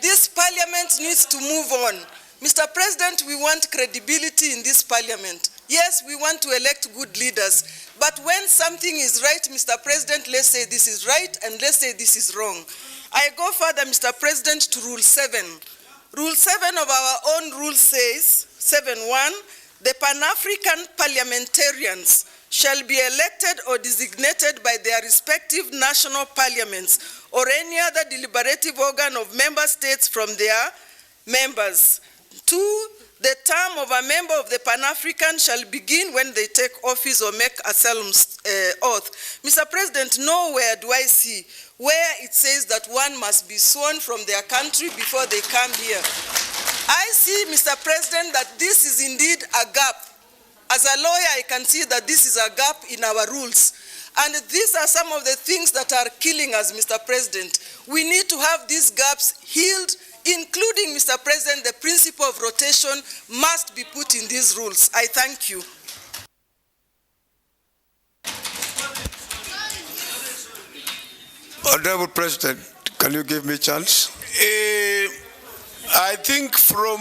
This parliament needs to move on. Mr. President, we want credibility in this parliament. Yes, we want to elect good leaders. But when something is right, Mr. President, let's say this is right and let's say this is wrong. I go further, Mr. President, to Rule 7. Rule 7 of our own rule says, 7.1, the Pan-African parliamentarians shall be elected or designated by their respective national parliaments or any other deliberative organ of member states from their members. 2, the term of a member of the Pan-African shall begin when they take office or make a solemn oath. Mr. President, nowhere do I see where it says that one must be sworn from their country before they come here. I see, Mr. President, that this is indeed a gap. As a lawyer, I can see that this is a gap in our rules. And these are some of the things that are killing us, Mr. President. We need to have these gaps healed, including, Mr. President, the principle of rotation must be put in these rules. I thank you. Honorable President, can you give me a chance? I think from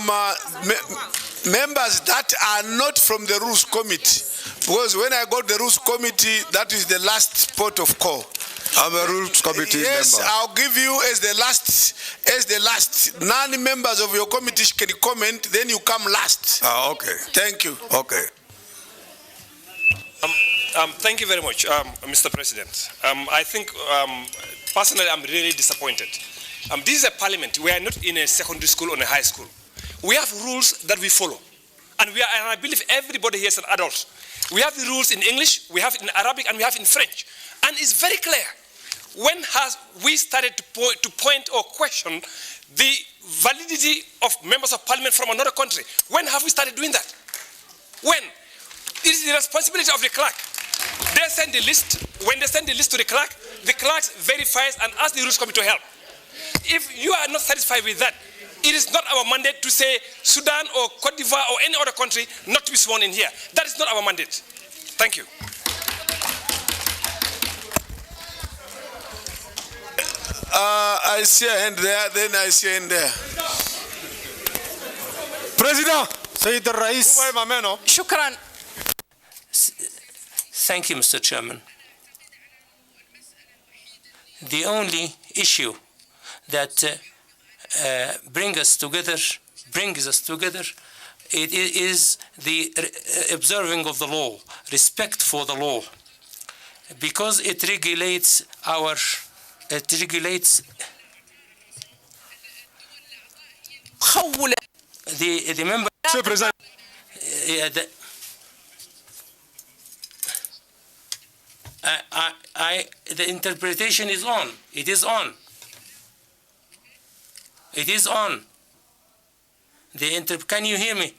members that are not from the Rules Committee, because when I got the Rules Committee, that is the last port of call. I'm a Rules Committee member. Yes, I'll give you as the last. Non-members of your committee can comment, then you come last. Okay. Thank you. Okay. Thank you very much, Mr. President. I think, personally, I'm really disappointed. This is a parliament. We are not in a secondary school or a high school. We have rules that we follow. And I believe everybody here is an adult. We have the rules in English, we have it in Arabic, and we have it in French. And it's very clear. When has we started to point or question the validity of members of parliament from another country? When have we started doing that? When? It is the responsibility of the clerk. They send the list. When they send the list to the clerk verifies and asks the Rules Committee to help. If you are not satisfied with that, it is not our mandate to say Sudan or Cote d'Ivoire or any other country not to be sworn in here. That is not our mandate. Thank you. I see a hand there, then I see a hand there. President, Sayyid Rais. Shukran. Thank you, Mr. Chairman. The only issue that brings us together, it is the observing of the law, respect for the law, because it regulates the member. Monsieur le Président. The interpretation is on. It is on. It is on. Can you hear me?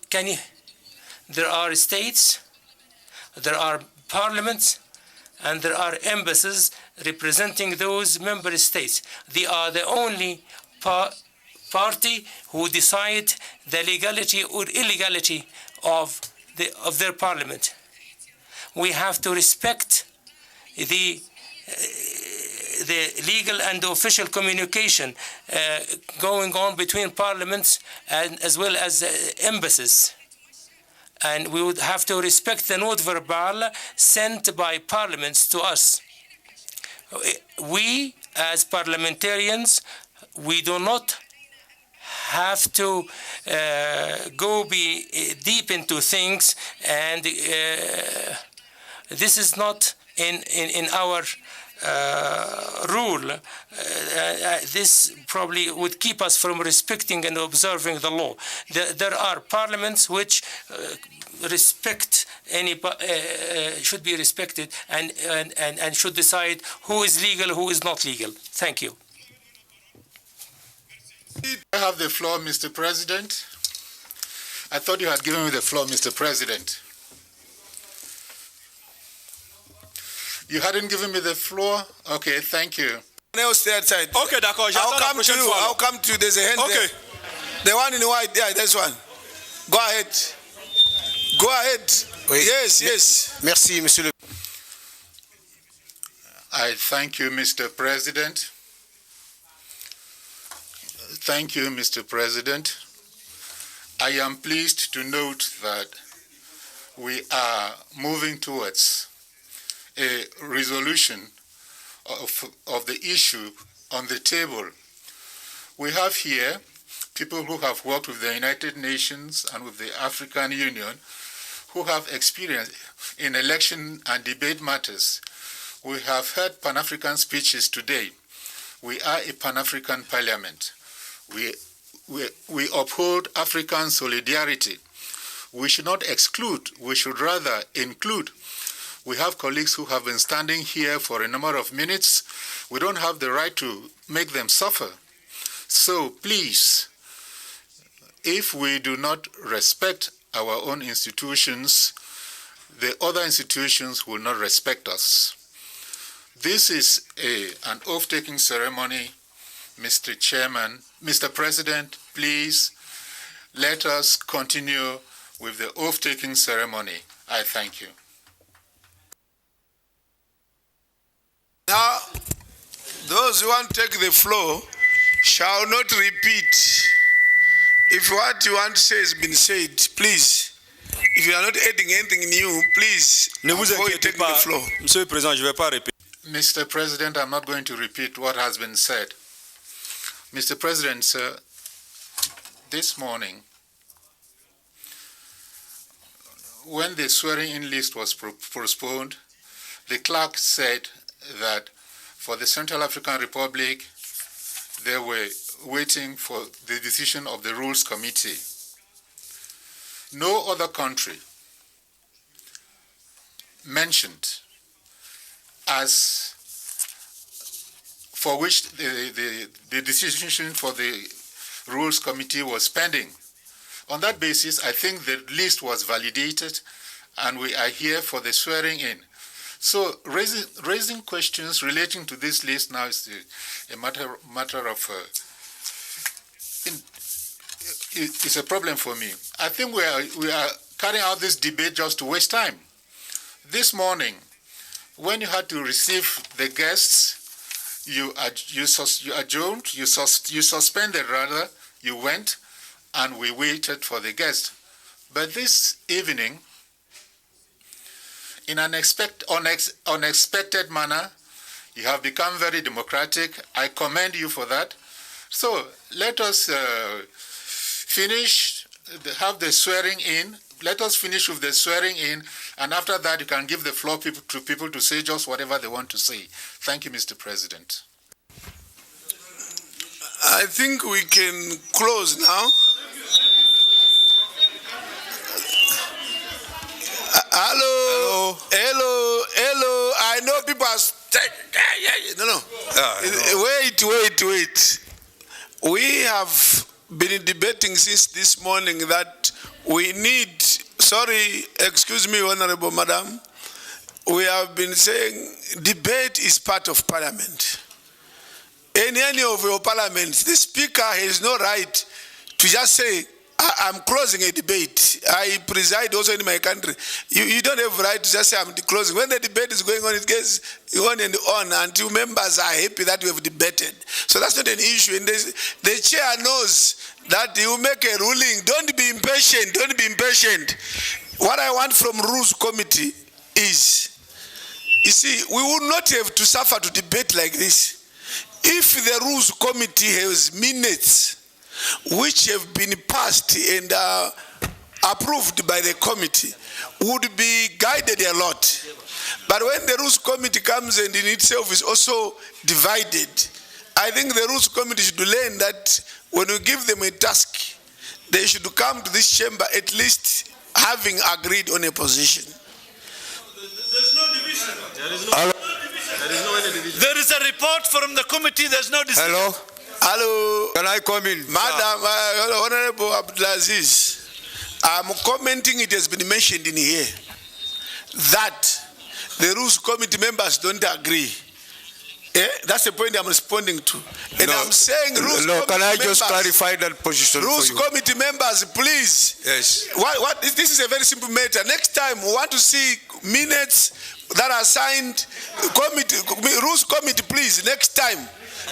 Can you? There are states, there are parliaments, and there are embassies representing those member states. They are the only party who decide the legality or illegality of their parliament. We have to respect the legal and official communication going on between parliaments and as well as embassies. And we would have to respect the note verbal sent by parliaments to us. We, as parliamentarians, we do not have to go deep into things, and this is not in our rule. This probably would keep us from respecting and observing the law. There are parliaments which respect should be respected and should decide who is legal, who is not legal. Thank you. I have the floor, Mr. President. I thought you had given me the floor, Mr. President. You hadn't given me the floor? Okay, thank you. Stay outside. Okay, d'accord. I'll come to you. I'll come to you. There's a hand there. The one in white, yeah, that's one. Go ahead. Go ahead. Oui. Yes. Merci, Monsieur le. I thank you, Mr. President. Thank you, Mr. President. I am pleased to note that we are moving towards a resolution of the issue on the table. We have here people who have worked with the United Nations and with the African Union, who have experience in election and debate matters. We have heard Pan-African speeches today. We are a Pan-African parliament. We uphold African solidarity. We should not exclude, we should rather include. We have colleagues who have been standing here for a number of minutes. We don't have the right to make them suffer. So please, if we do not respect our own institutions, the other institutions will not respect us. This is an oath-taking ceremony, Mr. Chairman. Mr. President, please let us continue with the oath-taking ceremony. I thank you. Now, those who want to take the floor shall not repeat. If what you want to say has been said, please. If you are not adding anything new, please. Ne vous inquiétez pas, the floor. Monsieur le Président, je ne vais pas répéter. Mr. President, I'm not going to repeat what has been said. Mr. President, sir, this morning, when the swearing-in list was postponed, the clerk said that for the Central African Republic, they were waiting for the decision of the Rules Committee. No other country mentioned as for which the decision for the Rules Committee was pending. On that basis, I think the list was validated, and we are here for the swearing in. So raising questions relating to this list now is a matter of it's a problem for me. I think we are carrying out this debate just to waste time. This morning, when you had to receive the guests, you adjourned, you suspended rather, you went, and we waited for the guest. But this evening, in an unexpected manner. You have become very democratic. I commend you for that. So let us have the swearing in. Let us finish with the swearing in, and after that you can give the floor to people to say just whatever they want to say. Thank you, Mr. President. I think we can close now. Hello. I know people are. No. Wait. We have been debating since this morning that we need. Sorry, excuse me, Honorable Madam. We have been saying debate is part of Parliament. In any of your parliaments, the Speaker has no right to just say, I'm closing a debate. I preside also in my country. You don't have a right to just say I'm closing. When the debate is going on, it goes on and on until members are happy that we have debated. So that's not an issue. And the chair knows that you make a ruling. Don't be impatient. What I want from Rules Committee is, you see, we would not have to suffer to debate like this if the Rules Committee has minutes which have been passed and approved by the committee, would be guided a lot. But when the Rules Committee comes and in itself is also divided, I think the Rules Committee should learn that when we give them a task, they should come to this chamber at least having agreed on a position. There's no division. There is a report from the committee. There's no decision. Hello. Can I come in? Madam, Honorable Abdulaziz, I'm commenting, it has been mentioned in here that the Rules Committee members don't agree. That's the point I'm responding to. And I'm saying Rules Committee can I members, just clarify that position Rules for you? Committee members, please. Yes. This is a very simple matter. Next time, we want to see minutes that are signed. Rules Committee, please, next time.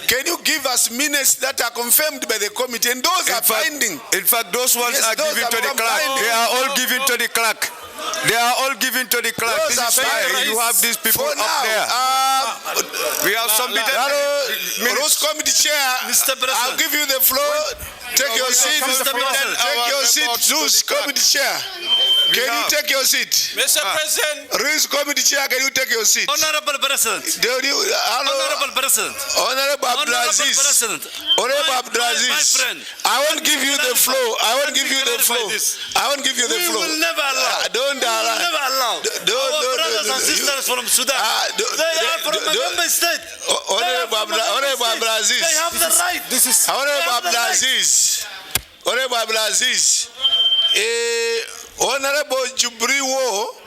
Can you give us minutes that are confirmed by the committee? And those are binding. In fact, those ones are given to the clerk. They are all given to the clerk. They are all given to the clerk. This is why you have these people up there. We have submitted. Rules Committee Chair, Mr. President, I'll give you the floor. Take your seat, Mr. President. Take your seat, Rules Committee Chair. Can you take your seat? Mr. President. Rules Committee Chair, can you take your seat? Honorable President. Honorable President. Honorable Abdulaziz. Honorable Abdulaziz. My friend. I won't give you the floor. I won't give you the floor. I won't give you the floor. We will never allow. Don't allow. We will never allow. Our brothers and sisters from Sudan. They are from a member state. Honorable Abdulaziz. They have the right. This is Honorable Abdulaziz. Honorable Abdulaziz. Honorable Jubriwo.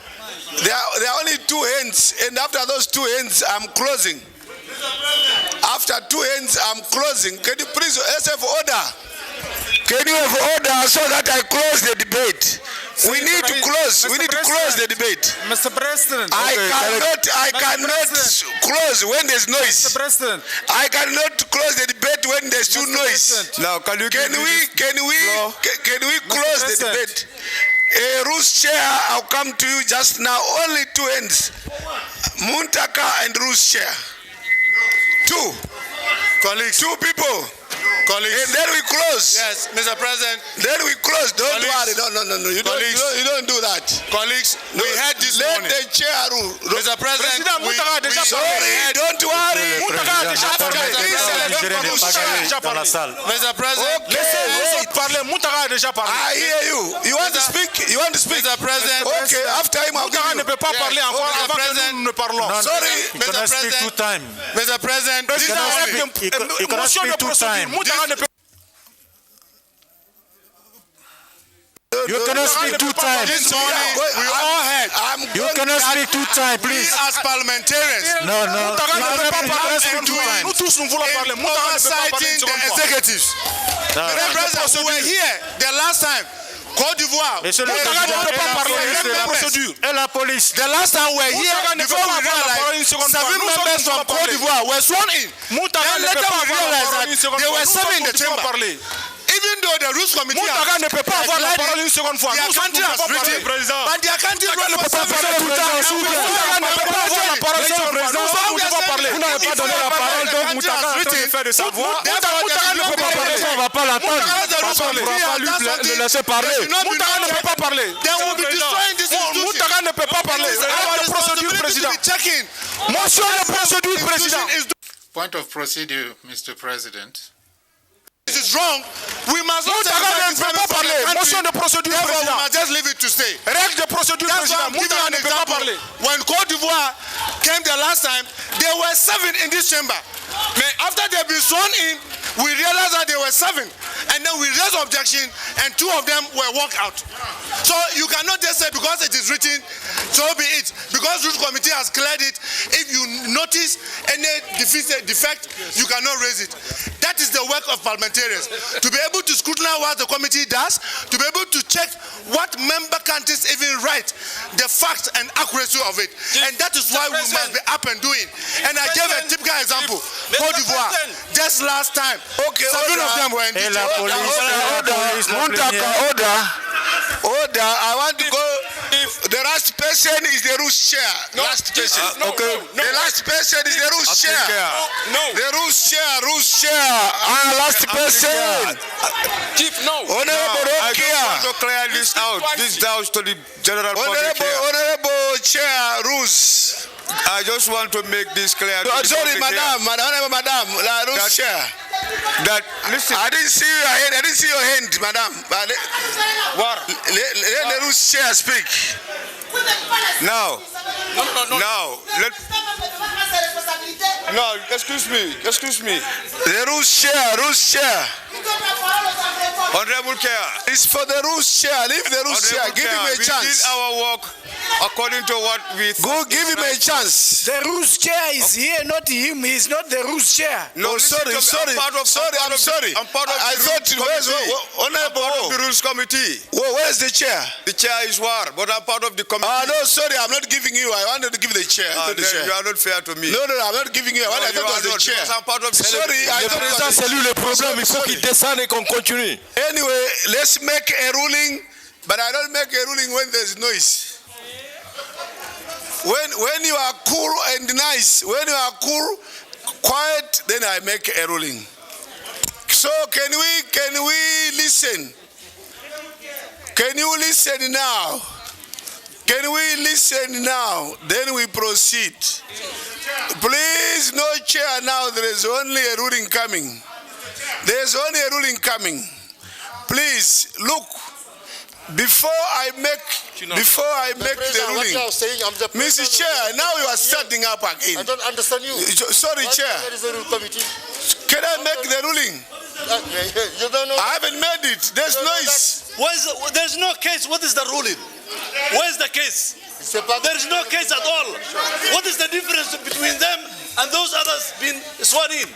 There are only two hands, and after those two hands, I'm closing. After two hands, I'm closing. Can you please have order? Can you have order so that I close the debate? We need to close. We need to close the debate. Mr. President. I cannot close when there's noise. Mr. President. I cannot close the debate when there's too noise. Now, can we close the debate? Rules Chair, I'll come to you just now. Only two hands. Muntaka and Rules Chair. Two. Colleagues. Two people. Colleagues. And then we close. Yes, Mr. President. Then we close. Don't worry. No. You don't do that. Colleagues, we had this morning. Let the chair rule. Mr. President, sorry, don't worry. Mr. President, I hear you. You want to speak? Mr. President. Okay, after him I'll give you. Sorry. Mr. President. Mr. President, you cannot speak two times. You cannot speak two times. This morning, we all had. You cannot speak two times, please. We as parliamentarians. No. Citing the executives. Mr. President, we were here the last time. Côte d'Ivoire. Et la police. The last time we were here, before we realized 7 members from Côte d'Ivoire were sworn in. Then later we realized that they were 7 in the chamber. Even Even though the rules committee Moutaga ne peut pas avoir la parole une seconde fois. their country has written, but their country run for 7 Moutaga ne peut pas avoir la parole une seconde fois. Nous devons parler. Vous n'avez pas donné la parole, donc Moutaga a fait de sa voix. Moutaga ne peut pas parler. On ne va pas l'attendre. On ne pourra pas lui le laisser parler. Moutaga ne peut pas parler. Moutaga ne peut pas parler. Procédure, président. Motion de procédure, président. Point of procedure, Mr. President. This is wrong. We must not parler. Motion de procédure, président. We must just leave it to stay. Règle de procédure, président. Moutaga ne peut pas parler. When Côte d'Ivoire came the last time, there were 7 in this chamber. After they've been sworn in, we realized that there were 7. And then we raised objection, and 2 of them were walked out. So you cannot just say because it is written, so be it. Because the committee has cleared it, if you notice any defect, you cannot raise it. That is the work of parliamentarians. To be able to scrutinize what the committee does, to be able to check what member countries even write, the facts and accuracy of it. And that is why we must be up and doing. And I gave a typical example. Côte d'Ivoire, just last time, 7 of them were in the Order, I want to go. If the last person is the rules chair. Last person. The last person is the rules chair. The rules chair. Last person. Chief, no. Honorable, I want to clear this out. This down to the general public here. Honorable chair, rules. I just want to make this clear. Sorry, madam, la rules chair. That listen. I didn't see your hand. I didn't see your hand, madam. What? Let the rules chair speak. Now. Now. No, excuse me. The rules chair. Honorable Chair. It's for the rules chair. Leave the rules chair. Give him a chance. We did our work according to what we thought. Give him a chance. The rules chair is here, not him. He's not the rules chair. No, sorry. I'm sorry. I'm part of the rules committee. Where's the chair? The chair is war, but I'm part of the committee. No, sorry, I'm not giving you. I wanted to give the chair. You are not fair to me. No, I'm not giving you. I thought it was the chair. I'm part of sorry, le président, c'est lui le problème. Il faut qu'il descende et qu'on continue. Anyway, let's make a ruling, but I don't make a ruling when there's noise. When you are cool and nice, when you are cool, quiet, then I make a ruling. So can we listen? Can you listen now? Can we listen now? Then we proceed. Please, no chair now. There is only a ruling coming. There's only a ruling coming. Please look. Before I make the ruling, Mr. Chair, now you are standing up again. I don't understand you. Sorry, Chair. Can I make the ruling? You don't know. I haven't made it. There's noise. There's no case. What is the ruling? Where's the case? There is no case at all. What is the difference between them and those others being sworn in?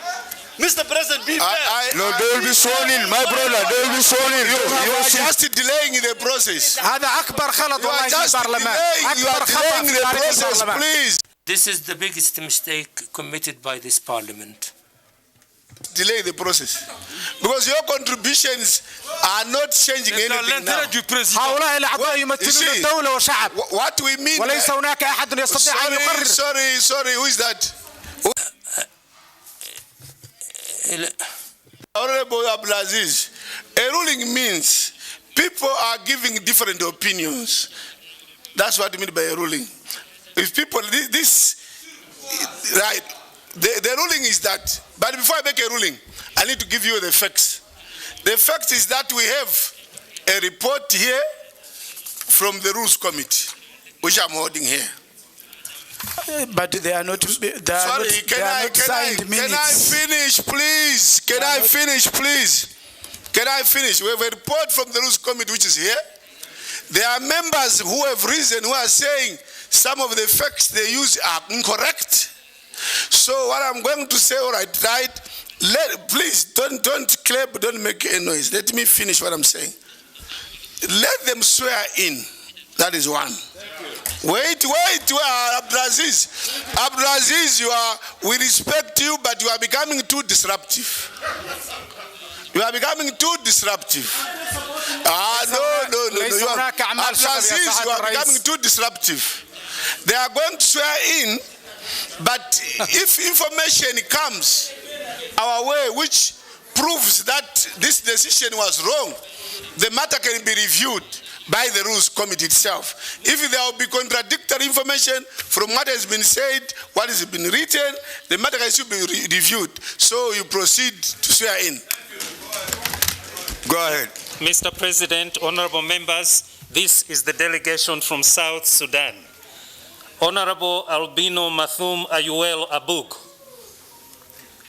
Mr. President, be fair. No, they will be sworn in, my brother. They will be sworn in. You are just delaying the process. هذا أكبر خلط والله في البرلمان. أكبر خطأ في تاريخ البرلمان. Please. This is the biggest mistake committed by this parliament. Delay the process because your contributions are not changing anything now. هؤلاء الأعضاء يمثلون الدولة وشعب. What we mean. وليس هناك أحد يستطيع أن يقرر. Sorry. Who is that? Honorable Abdulaziz, a ruling means people are giving different opinions. That's what I mean by a ruling. If people, right, the ruling is that, but before I make a ruling, I need to give you the facts. The fact is that we have a report here from the Rules Committee, which I'm holding here. But they are not. Sorry, can I finish, please? Can I finish? We have a report from the Rules Committee, which is here. There are members who have risen, who are saying some of the facts they use are incorrect. So what I'm going to say, all right, please don't clap, don't make a noise. Let me finish what I'm saying. Let them swear in. That is one. Wait, Abdulaziz. Abdulaziz, we respect you, but you are becoming too disruptive. You are becoming too disruptive. No. You are becoming too disruptive. They are going to swear in, but if information comes our way which proves that this decision was wrong, the matter can be reviewed by the Rules Committee itself. If there will be contradictory information from what has been said, what has been written, the matter should be reviewed. So you proceed to swear in. Go ahead. Mr. President, honorable members, this is the delegation from South Sudan. Honorable Albino Mathum Ayuel Abuk,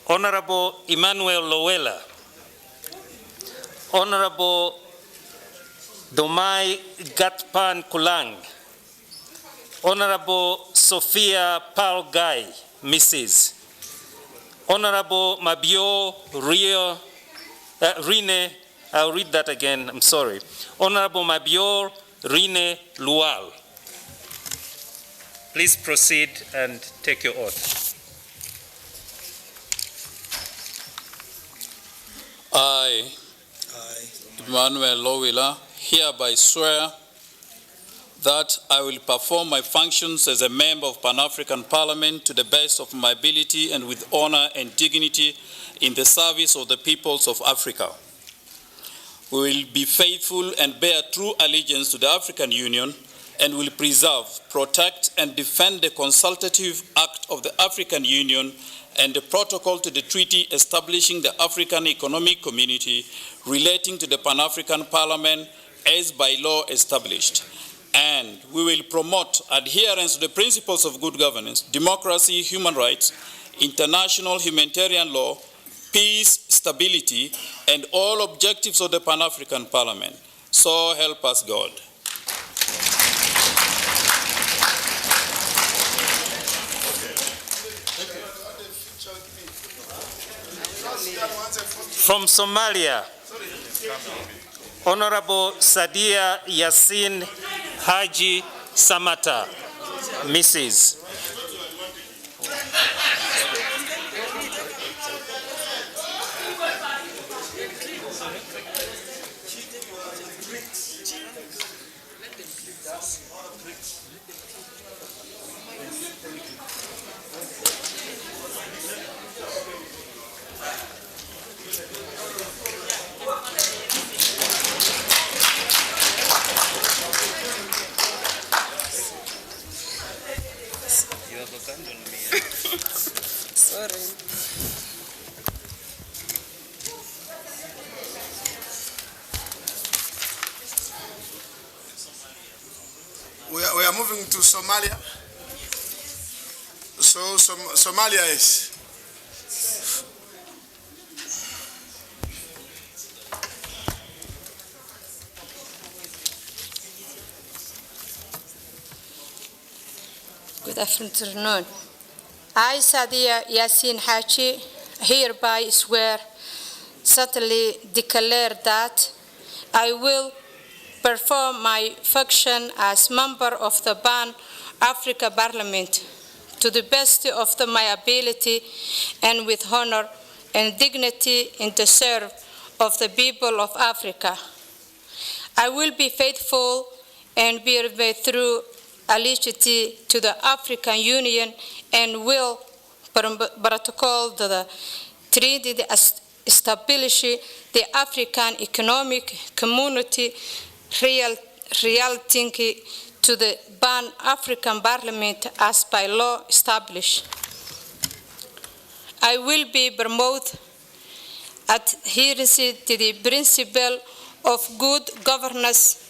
Honorable Emmanuel Lowella, Honorable Domai Gatpan Kulang, Honorable Sophia Palgai, Mrs. Honorable Mabio Rine, I'll read that again, I'm sorry. Honorable Mabio Rine Lual. Please proceed and take your oath. I, Emmanuel Lowilla, hereby swear that I will perform my functions as a member of Pan-African Parliament to the best of my ability and with honor and dignity in the service of the peoples of Africa. We will be faithful and bear true allegiance to the African Union and will preserve, protect, and defend the Consultative Act of the African Union and the protocol to the treaty establishing the African Economic Community relating to the Pan-African Parliament as by law established. And we will promote adherence to the principles of good governance, democracy, human rights, international humanitarian law, peace, stability, and all objectives of the Pan-African Parliament. So help us God. From Somalia, Honorable Sadia Yassin Haji Samata, Mrs. Sorry. We are moving to Somalia. So Somalia is. Good afternoon. I, Sadia Yassin Haji, hereby swear, solemnly declare that I will perform my function as member of the Pan-African Parliament to the best of my ability and with honor and dignity in the service of the people of Africa. I will be faithful and bear true allegiance to the African Union and will protocol the treaty that establishes the African Economic Community relating to the Pan-African Parliament as by law established. I will be promote adherence to the principle of good governance,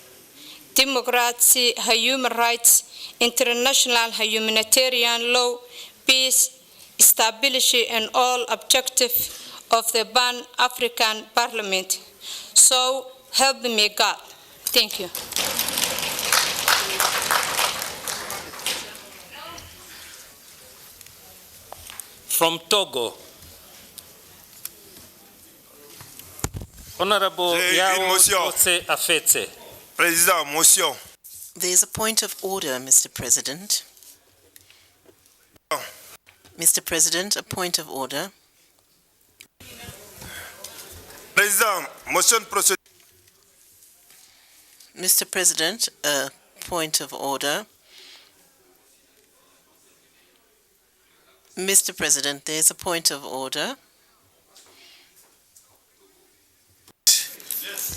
democracy, human rights, international humanitarian law, peace, stability, and all objectives of the Pan-African Parliament. So help me God. Thank you. From Togo, Honorable Yao Ose Afetse. Président, motion. There's a point of order, Mr. President. Mr. President, a point of order. Président, Président, motion de procédure. Mr. President, a point of order. Mr. President, there's a point of order.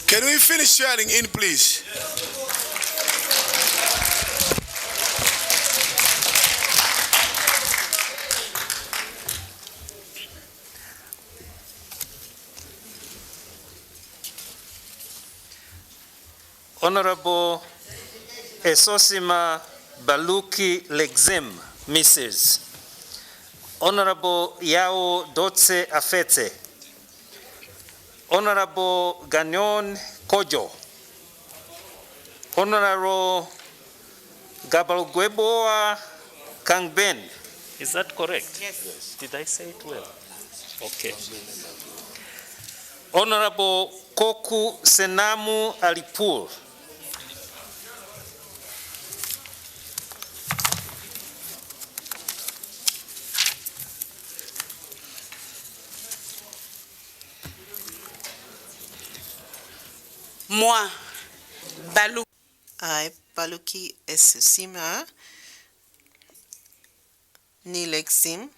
Can we finish swearing in, please? Honorable Esosima Baluki Legzim, Mrs. Honorable Yao Dotse Afete. Honorable Gagnon Kojo. Honorable Gabalgweboa Kangben. Is that correct? Yes. Did I say it well? Okay. Honorable Koku Senamu Alipur. Moi, Baluki. I, Baluki Esosima Nilexim,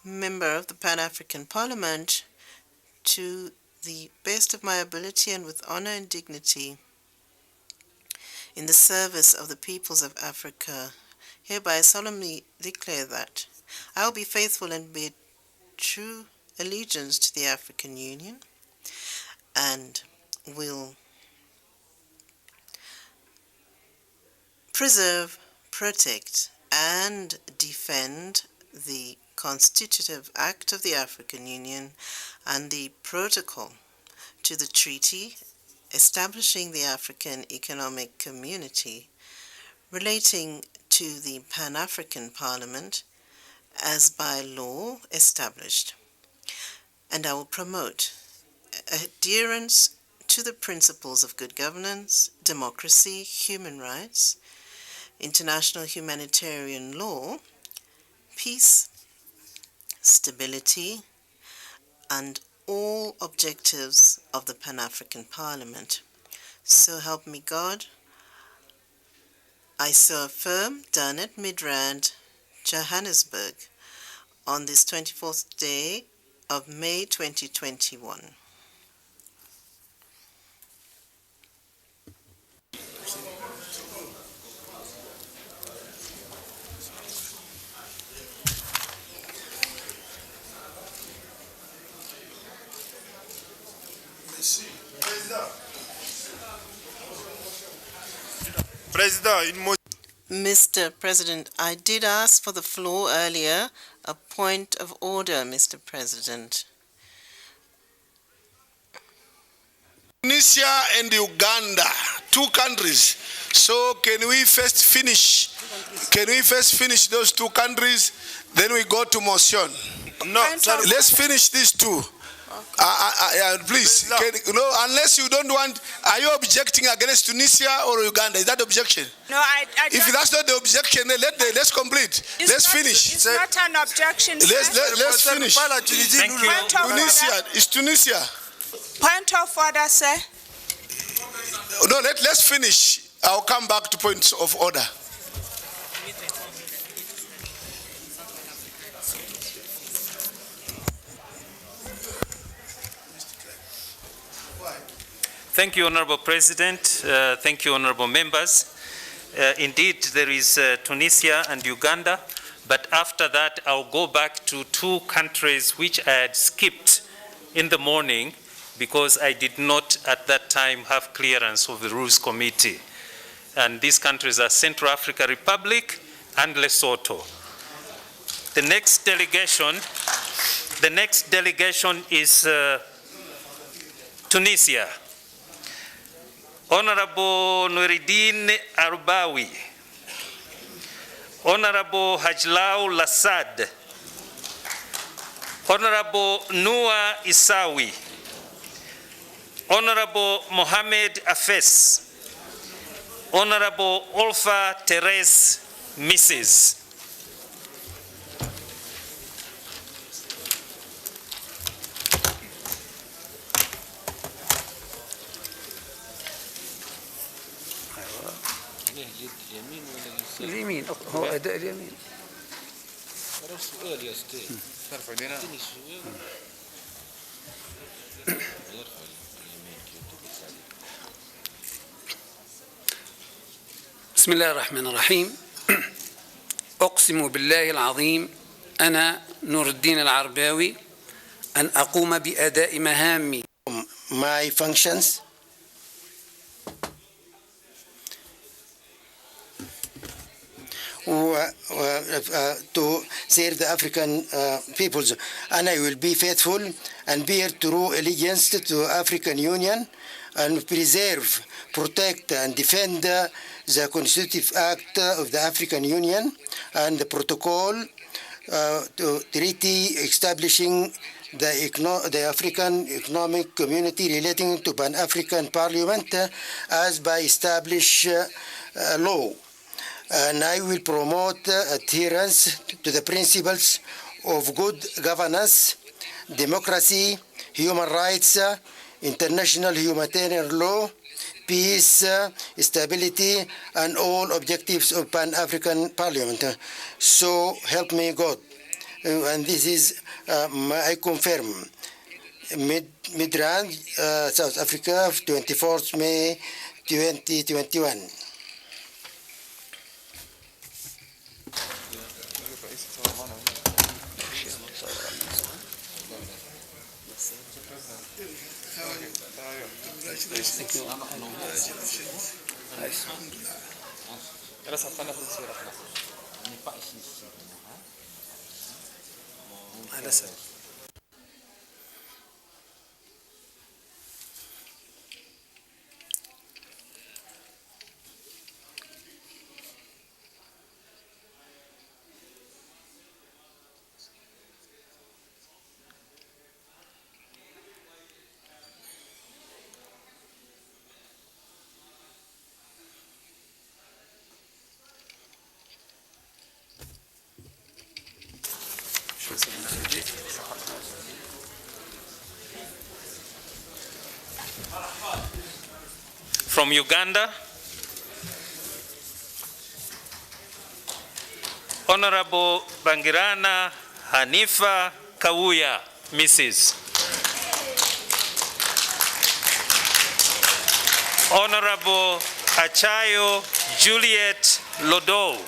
member of the Pan-African Parliament, to the best of my ability and with honor and dignity, in the service of the peoples of Africa, hereby solemnly declare that I will be faithful and bear true allegiance to the African Union and will preserve, protect, and defend the Constitutive Act of the African Union and the Protocol to the Treaty establishing the African Economic Community relating to the Pan-African Parliament as by law established. And I will promote adherence to the principles of good governance, democracy, human rights, international humanitarian law, peace, stability, and all objectives of the Pan-African Parliament. So help me God. I so affirm, done at Midrand, Johannesburg, on this 24th day of May 2021. Mr. President, I did ask for the floor earlier. A point of order, Mr. President. Tunisia and Uganda, two countries. So can we first finish those two countries, then we go to motion? No, sorry. Let's finish these two. Please, unless you don't want, are you objecting against Tunisia or Uganda? Is that objection? No, I don't. If that's not the objection, then let's complete. Let's finish. It's not an objection. Let's finish. Thank you. Tunisia, it's Tunisia. Point of order, sir. No, let's finish. I'll come back to points of order. Thank you, Honorable President. Thank you, Honorable Members. Indeed, there is Tunisia and Uganda, but after that, I'll go back to two countries which I had skipped in the morning because I did not at that time have clearance of the Rules Committee. And these countries are Central African Republic and Lesotho. The next delegation is Tunisia. Honorable Noureddin Arbawi, Honorable Hajlau Lassad, Honorable Noua Isawi, Honorable Mohamed Afes, Honorable Olfa Therese, Mrs. اليمين هو أداء اليمين. بسم الله الرحمن الرحيم. أقسم بالله العظيم أنا نور الدين العرباوي أن أقوم بأداء مهامي. My functions to serve the African peoples, and I will be faithful and bear true allegiance to African Union and preserve, protect and defend the Constitutive Act of the African Union and the protocol to treaty establishing the African Economic Community relating to Pan-African Parliament as by established law. And I will promote adherence to the principles of good governance, democracy, human rights, international humanitarian law, peace, stability, and all objectives of Pan-African Parliament. So help me God. And this is, I confirm, Midrand, South Africa, 24th May 2021. From Uganda, Honorable Bangirana Hanifa Kawuya, Mrs. Honorable Achayo Juliet Lodo.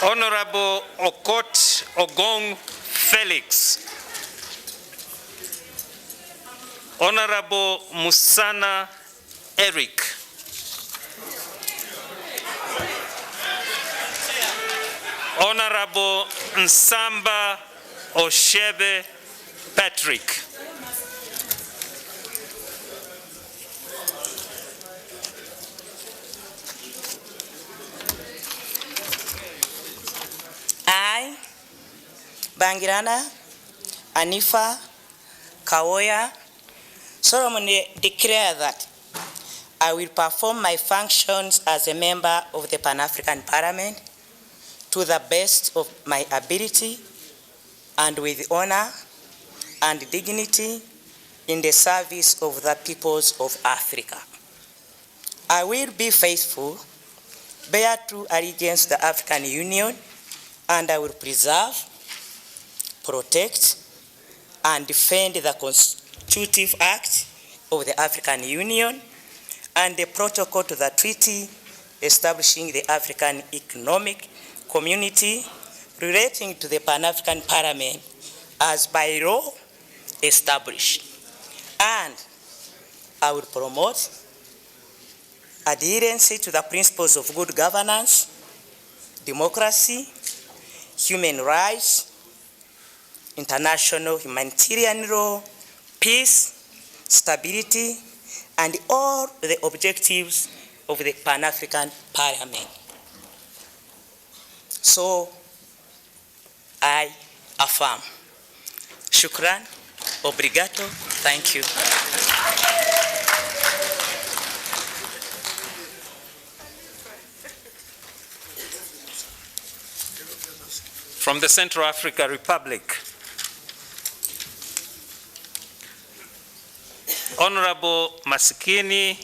Honorable Okot Ogong Felix. Honorable Musana Eric. Honorable Nsamba Oshebe Patrick. I, Bangirana Hanifa Kawuya, solemnly declare that I will perform my functions as a member of the Pan-African Parliament to the best of my ability and with honor and dignity in the service of the peoples of Africa. I will be faithful, bear true allegiance to the African Union, and I will preserve, protect, and defend the Constitutive Act of the African Union and the protocol to the treaty establishing the African Economic Community relating to the Pan-African Parliament as by law established. And I will promote adherence to the principles of good governance, democracy, human rights, international humanitarian law, peace, stability, and all the objectives of the Pan-African Parliament. So, I affirm. Shukran, obrigado, thank you. From the Central African Republic, Honorable Masikini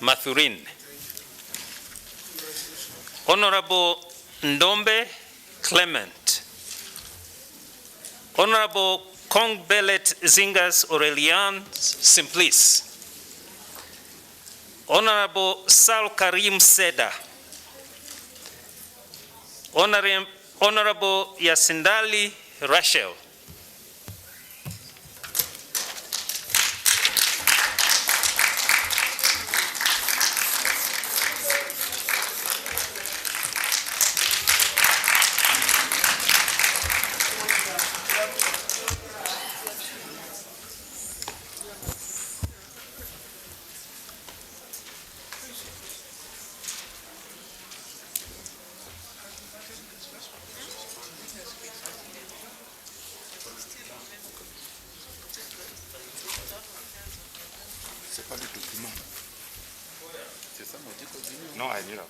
Mathurin. Honorable Ndombe Clement. Honorable Kongbelet Zingas Aurelian Simplice. Honorable Sal Karim Seda. Honorable Yasindali Rachel. C'est pas le document. C'est ça, mon dit non, elle est là.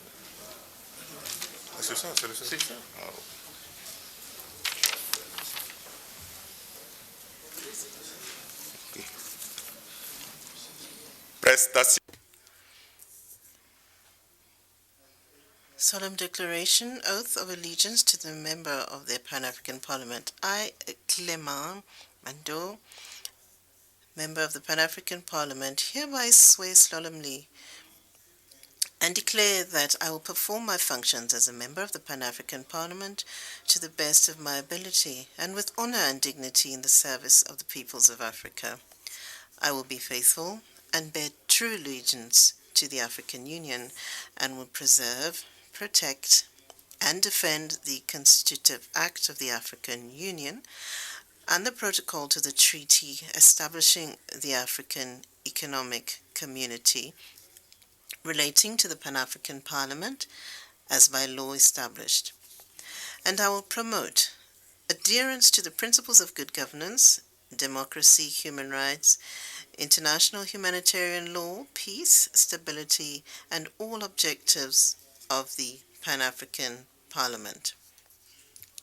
Ah, c'est ça, c'est le ça. C'est ça. Ah, okay. Okay. Prestation. Solemn declaration, oath of allegiance to the member of the Pan-African Parliament. I, Clement Mando, member of the Pan-African Parliament, hereby swear solemnly and declare that I will perform my functions as a member of the Pan-African Parliament to the best of my ability and with honor and dignity in the service of the peoples of Africa. I will be faithful and bear true allegiance to the African Union and will preserve, protect, and defend the Constitutive Act of the African Union and the protocol to the treaty establishing the African Economic Community relating to the Pan-African Parliament as by law established. And I will promote adherence to the principles of good governance, democracy, human rights, international humanitarian law, peace, stability, and all objectives of the Pan-African Parliament.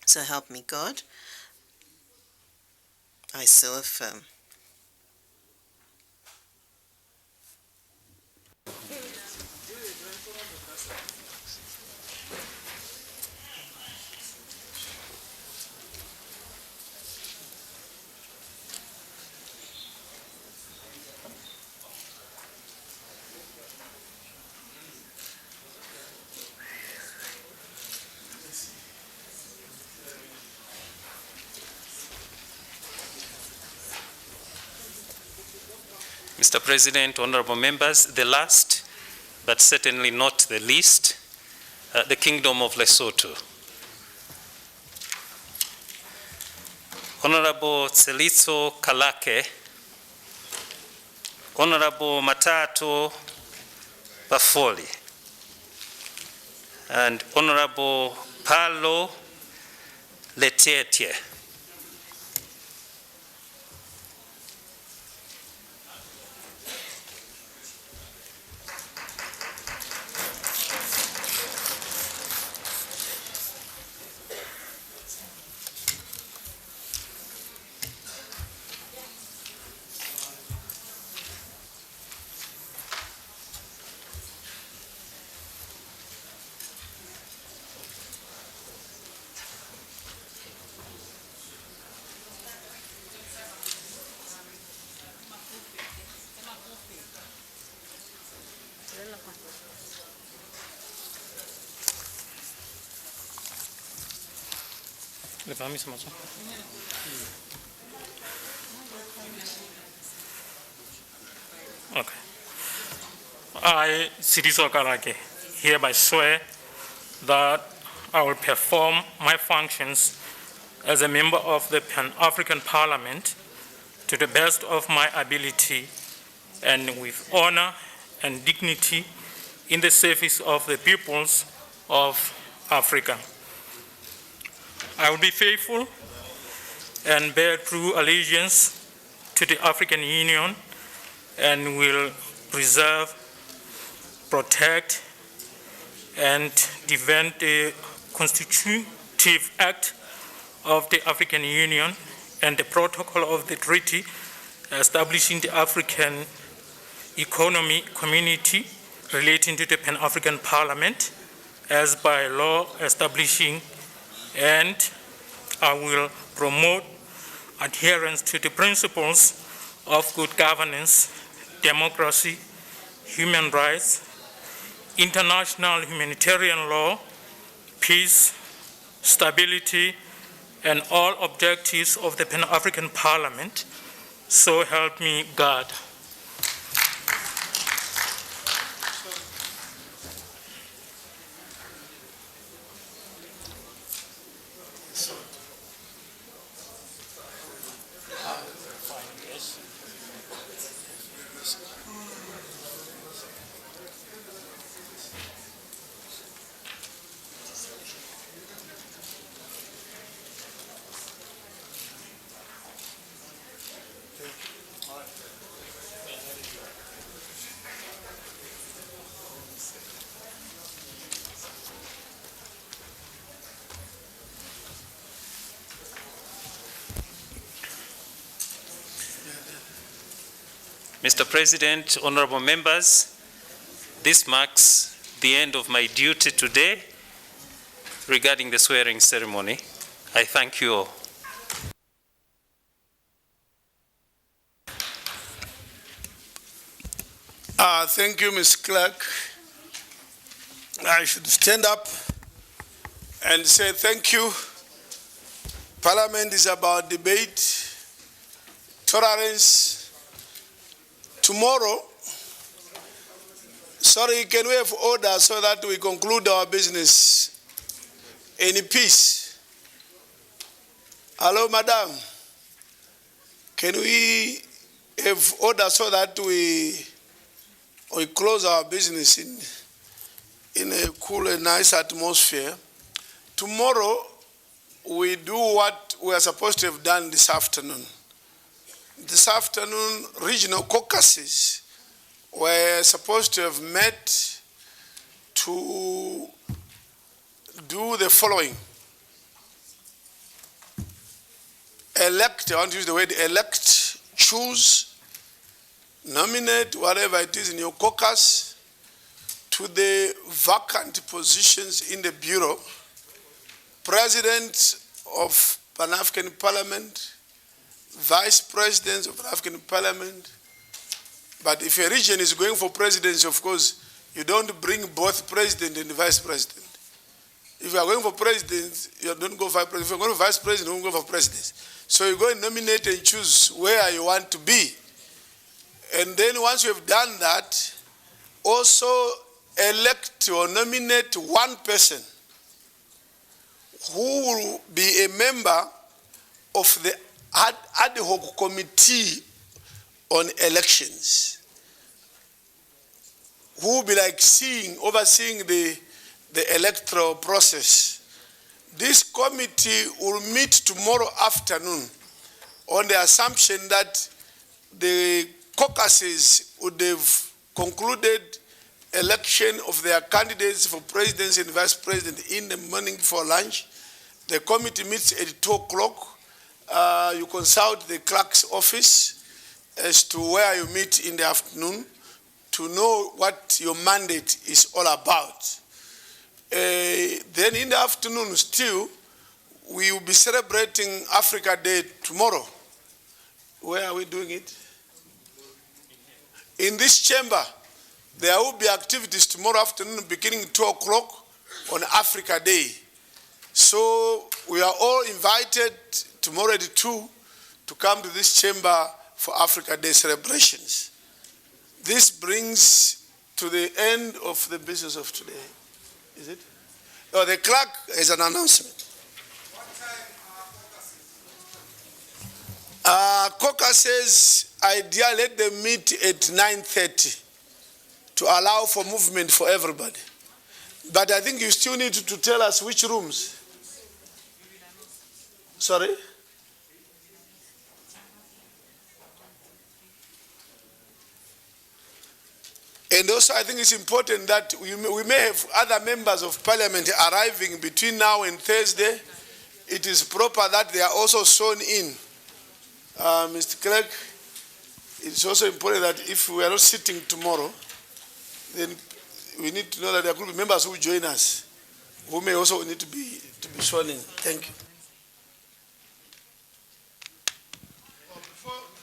So help me God. I so affirm. Mr. President, honorable members, the last, but certainly not the least, the Kingdom of Lesotho. Honorable Tselitso Kalake, Honorable Matato Bafoli, and Honorable Paulo Letietie. Le permis ce matin. Okay. I, Siriso Karake, hereby swear that I will perform my functions as a member of the Pan-African Parliament to the best of my ability and with honor and dignity in the service of the peoples of Africa. I will be faithful and bear true allegiance to the African Union and will preserve, protect, and defend the Constitutive Act of the African Union and the protocol of the treaty establishing the African Economic Community relating to the Pan-African Parliament as by law establishing, and I will promote adherence to the principles of good governance, democracy, human rights, international humanitarian law, peace, stability, and all objectives of the Pan-African Parliament. So help me God. Mr. President, honorable members, this marks the end of my duty today regarding the swearing ceremony. I thank you all. Thank you, Ms. Clerk. I should stand up and say thank you. Parliament is about debate, tolerance. Tomorrow, sorry, can we have order so that we conclude our business in peace? Hello, madam. Can we have order so that we close our business in a cool and nice atmosphere? Tomorrow, we do what we are supposed to have done this afternoon. This afternoon, regional caucuses were supposed to have met to do the following. Elect, I want to use the word elect, choose, nominate, whatever it is in your caucus, to the vacant positions in the Bureau, President of Pan-African Parliament, Vice Presidents of African Parliament. But if a region is going for presidency, of course, you don't bring both president and vice president. If you are going for president, you don't go for president. If you are going for vice president, you don't go for president. So you go and nominate and choose where you want to be. And then once you have done that, also elect or nominate one person who will be a member of the ad hoc committee on elections, who will be like overseeing the electoral process. This committee will meet tomorrow afternoon on the assumption that the caucuses would have concluded election of their candidates for presidency and vice president in the morning for lunch. The committee meets at 2 o'clock. You consult the clerk's office as to where you meet in the afternoon to know what your mandate is all about. Then in the afternoon still, we will be celebrating Africa Day tomorrow. Where are we doing it? In this chamber, there will be activities tomorrow afternoon beginning 2 o'clock on Africa Day. So we are all invited tomorrow at 2 to come to this chamber for Africa Day celebrations. This brings to the end of the business of today. Is it? Oh, the clerk has an announcement. Caucuses, ideally, let them meet at 9:30 to allow for movement for everybody. But I think you still need to tell us which rooms. Sorry? And also I think it's important that we may have other members of parliament arriving between now and Thursday. It is proper that they are also shown in. Mr. Clerk, it's also important that if we are not sitting tomorrow, then we need to know that there could be members who join us, who may also need to be sworn in. Thank you.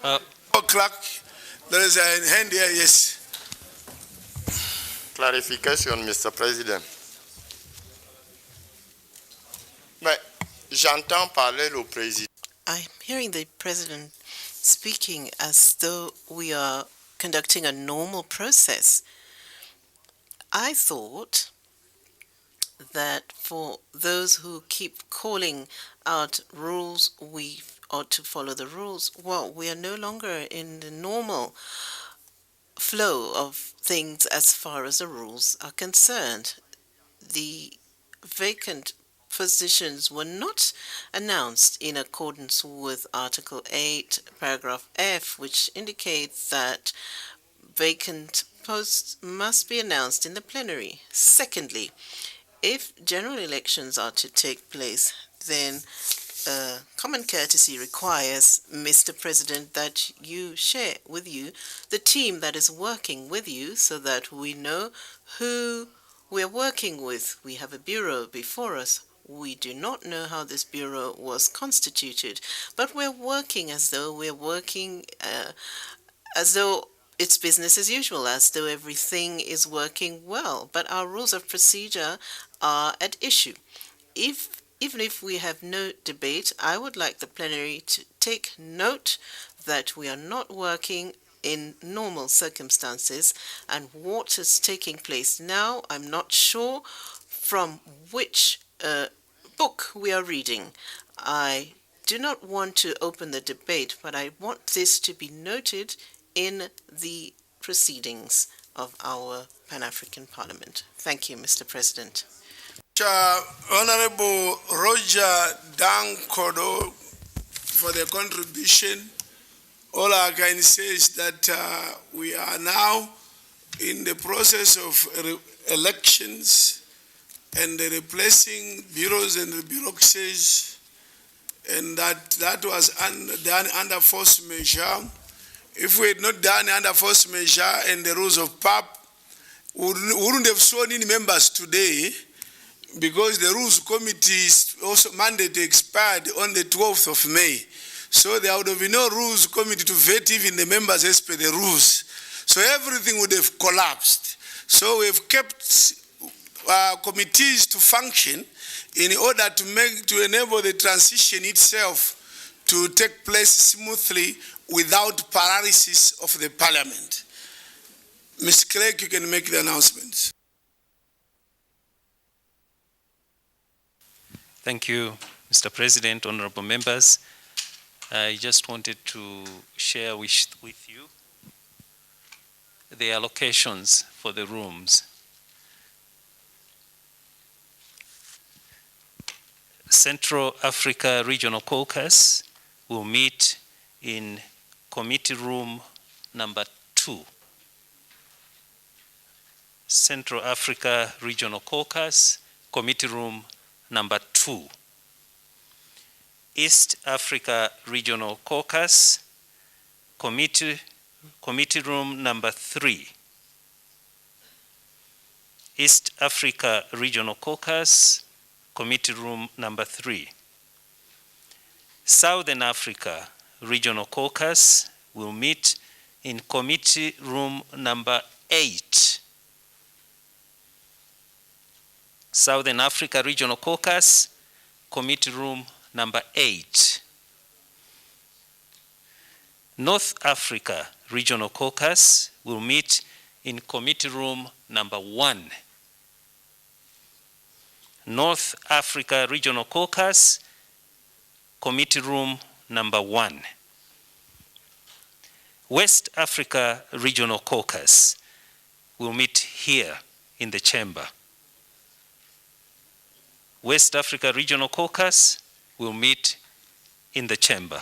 4 o'clock, there is a hand here, yes. Clarification, Mr. President. Mais j'entends parler le président. I'm hearing the President speaking as though we are conducting a normal process. I thought that for those who keep calling out rules, we ought to follow the rules. Well, we are no longer in the normal flow of things as far as the rules are concerned. The vacant positions were not announced in accordance with Article 8, paragraph F, which indicates that vacant posts must be announced in the plenary. Secondly, if general elections are to take place, then common courtesy requires, Mr. President, that you share with you the team that is working with you so that we know who we're working with. We have a bureau before us. We do not know how this bureau was constituted, but we're working as though it's business as usual, as though everything is working well. But our rules of procedure are at issue. Even if we have no debate, I would like the plenary to take note that we are not working in normal circumstances, and what is taking place now, I'm not sure from which book we are reading. I do not want to open the debate, but I want this to be noted in the proceedings of our Pan-African Parliament. Thank you, Mr. President. Honorable Roger Dankodo for the contribution. All I can say is that we are now in the process of elections and replacing bureaus and bureaucracies, and that was done under force majeure. If we had not done under force majeure and the rules of PAP, we wouldn't have sworn in members today, because the Rules Committee's also mandate expired on the 12th of May. So there would have been no Rules Committee to vet even the members as per the rules. So everything would have collapsed. So we've kept committees to function in order to enable the transition itself to take place smoothly without paralysis of the Parliament. Ms. Clerk, you can make the announcements. Thank you, Mr. President, honorable members. I just wanted to share with you the allocations for the rooms. Central Africa Regional Caucus will meet in committee room number 2. Central Africa Regional Caucus, committee room number 2. East Africa Regional Caucus, committee room number 3. East Africa Regional Caucus, committee room number 3. Southern Africa Regional Caucus will meet in committee room number 8. Southern Africa Regional Caucus, committee room number 8. North Africa Regional Caucus will meet in committee room number 1. North Africa Regional Caucus, committee room number 1. West Africa Regional Caucus will meet here in the chamber. West Africa Regional Caucus will meet in the chamber.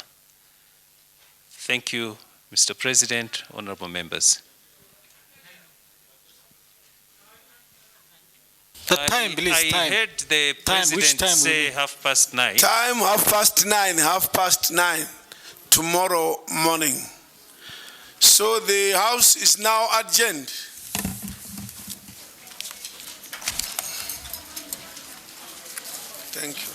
Thank you, Mr. President, honorable members. The time, please. I heard the president say 9:30. Time 9:30, 9:30 tomorrow morning. So the House is now adjourned. Thank you.